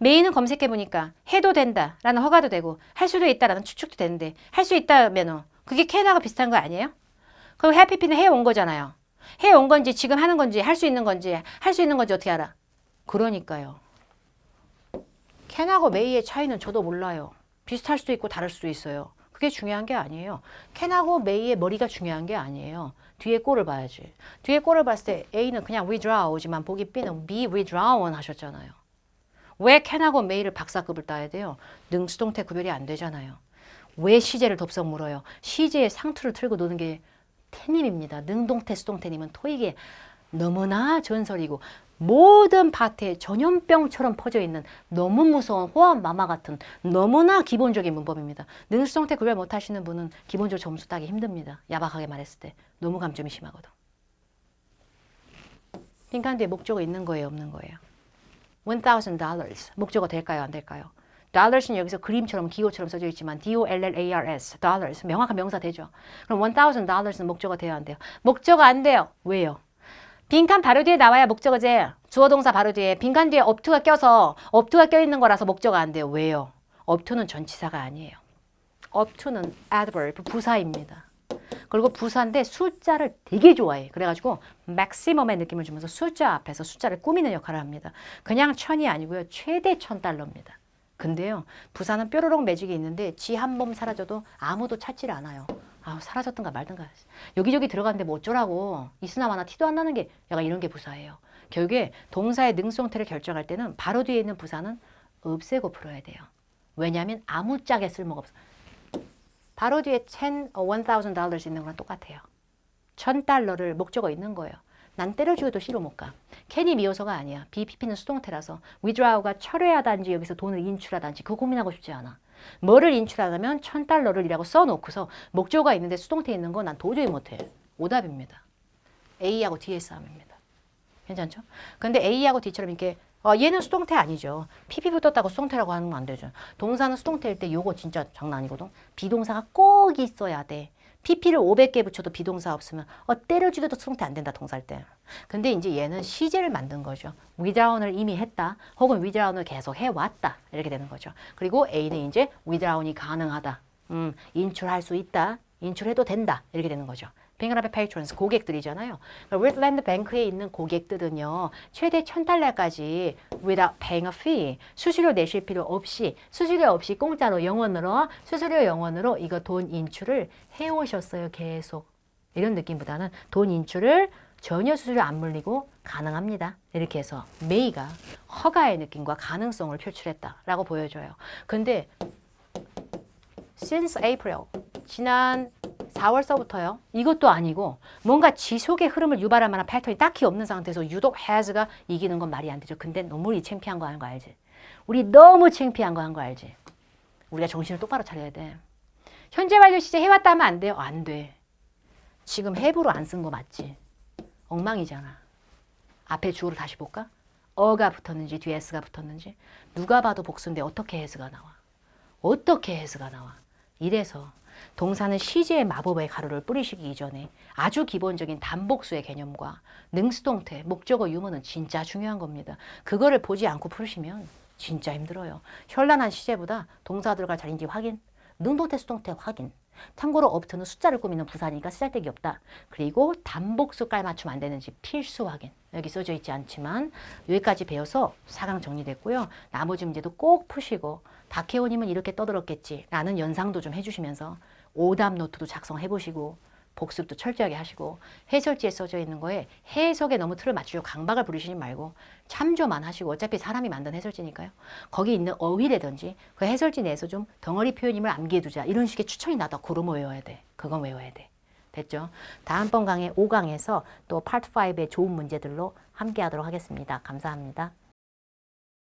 may는 검색해보니까 해도 된다 라는 허가도 되고 할 수도 있다 라는 추측도 되는데 할 수 있다면 그게 can하고 비슷한 거 아니에요? 그럼 happy는 해온 거잖아요. 해온 건지 지금 하는 건지 할 수 있는 건지 어떻게 알아? 그러니까요. can하고 may의 차이는 저도 몰라요. 비슷할 수도 있고 다를 수도 있어요. 그게 중요한 게 아니에요. can하고 may의 머리가 중요한 게 아니에요. 뒤에 꼴을 봐야지. 뒤에 꼴을 봤을 때 A는 그냥 withdraw지만 보기 B는 be withdrawn 하셨잖아요. 왜 can하고 may를 박사급을 따야 돼요? 능수동태 구별이 안 되잖아요. 왜 시제를 덥석 물어요? 시제의 상투를 틀고 노는 게 태님입니다. 능동태, 수동태님은 토익에 너무나 전설이고 모든 파트에 전염병처럼 퍼져 있는 너무 무서운 호환 마마 같은 너무나 기본적인 문법입니다. 능수성태 구별 못 하시는 분은 기본적으로 점수 따기 힘듭니다. 야박하게 말했을 때. 너무 감점이 심하거든. 빈칸 뒤에 목적어 있는 거예요, 없는 거예요? $1,000. 목적어 될까요, 안 될까요? dollars는 여기서 그림처럼 기호처럼 써져 있지만 dollars, dollars 명확한 명사 되죠. 그럼 $1,000는 목적어 돼요, 안 돼요? 목적어 안 돼요. 왜요? 빈칸 바로 뒤에 나와야 목적어제. 주어 동사 바로 뒤에. 빈칸 뒤에 업투가 껴서 업투가 껴있는 거라서 목적어 안 돼요. 왜요? 업투는 전치사가 아니에요. 업투는 adverb, 부사입니다. 그리고 부사인데 숫자를 되게 좋아해. 그래가지고 맥시멈의 느낌을 주면서 숫자 앞에서 숫자를 꾸미는 역할을 합니다. 그냥 1,000이 아니고요. 최대 $1,000입니다. 근데요. 부사는 뾰로롱 매직이 있는데 지 한 몸 사라져도 아무도 찾질 않아요. 아, 사라졌든가 말든가. 여기저기 들어갔는데 뭐 어쩌라고. 있으나마나 티도 안 나는 게 약간 이런 게 부사예요. 결국에 동사의 능수형태를 결정할 때는 바로 뒤에 있는 부사는 없애고 풀어야 돼요. 왜냐하면 아무짝에 쓸모가 없어. 바로 뒤에 $1,000 있는 거랑 똑같아요. $1,000를 목적어 있는 거예요. 난 때려주어도 C로 못 가. 캔이 미호서가 아니야. BPP는 수동태라서 withdraw가 철회하다든지 여기서 돈을 인출하다든지 그거 고민하고 싶지 않아. 뭐를 인출하냐면 $1,000를 써놓고서 목적어가 있는데 수동태 있는 거 난 도저히 못해. 오답입니다. A하고 D의 싸움입니다. 괜찮죠? 근데 A하고 D처럼 이렇게 얘는 수동태 아니죠. PP 붙었다고 수동태라고 하는 건 안 되죠. 동사는 수동태일 때 요거 진짜 장난 아니거든. 비동사가 꼭 있어야 돼. PP를 500개 붙여도 비동사 없으면 때려주기도 수동태 안 된다, 동사일 때. 근데 이제 얘는 시제를 만든 거죠. withdraw을 이미 했다. 혹은 withdraw을 계속 해왔다. 이렇게 되는 거죠. 그리고 A는 이제 withdraw이 가능하다. 인출할 수 있다. 인출해도 된다. 이렇게 되는 거죠. 뱅크 앞에 patrons, 고객들이잖아요. 윗랜드 뱅크에 있는 고객들은요. 최대 $1,000까지 without paying a fee, 수수료 내실 필요 없이, 수수료 없이 공짜로 영원으로, 수수료 영원으로 이거 돈 인출을 해오셨어요. 계속. 이런 느낌보다는 돈 인출을 전혀 수수료 안 물리고 가능합니다. 이렇게 해서 may가 허가의 느낌과 가능성을 표출했다라고 보여줘요. 근데 since April, 지난 4월서부터요. 이것도 아니고 뭔가 지속의 흐름을 유발할 만한 패턴이 딱히 없는 상태에서 유독 has가 이기는 건 말이 안 되죠. 근데 너무 우리 창피한 거 하는 거 알지? 우리 너무 창피한 거 한 거 알지? 우리가 정신을 똑바로 차려야 돼. 현재 완료 시제 해왔다 하면 안 돼요? 안 돼. 지금 have로 안 쓴 거 맞지? 엉망이잖아. 앞에 주어를 다시 볼까? 어가 붙었는지 뒤에 s가 붙었는지 누가 봐도 복수인데 어떻게 has가 나와? 어떻게 has가 나와? 이래서 동사는 시제의 마법의 가루를 뿌리시기 이전에 아주 기본적인 단복수의 개념과 능수동태, 목적어 유무는 진짜 중요한 겁니다. 그거를 보지 않고 풀으시면 진짜 힘들어요. 현란한 시제보다 동사 들어갈 자리인지 확인, 능동태, 수동태 확인. 참고로 업트는 숫자를 꾸미는 부사니까 쓰잘데기 없다. 그리고 단복수 깔맞춤 안 되는지 필수 확인. 여기 써져 있지 않지만 여기까지 배워서 4강 정리됐고요. 나머지 문제도 꼭 푸시고 박혜원님은 이렇게 떠들었겠지 라는 연상도 좀 해주시면서 오답 노트도 작성해보시고 복습도 철저하게 하시고 해설지에 써져 있는 거에 해석에 너무 틀을 맞추려고 강박을 부리시지 말고 참조만 하시고 어차피 사람이 만든 해설지니까요. 거기 있는 어휘라든지 그 해설지 내에서 좀 덩어리 표현임을 암기해두자 이런 식의 추천이 나다. 그럼 외워야 돼. 그건 외워야 돼. 됐죠? 다음번 강의 5강에서 또 파트 5의 좋은 문제들로 함께 하도록 하겠습니다. 감사합니다.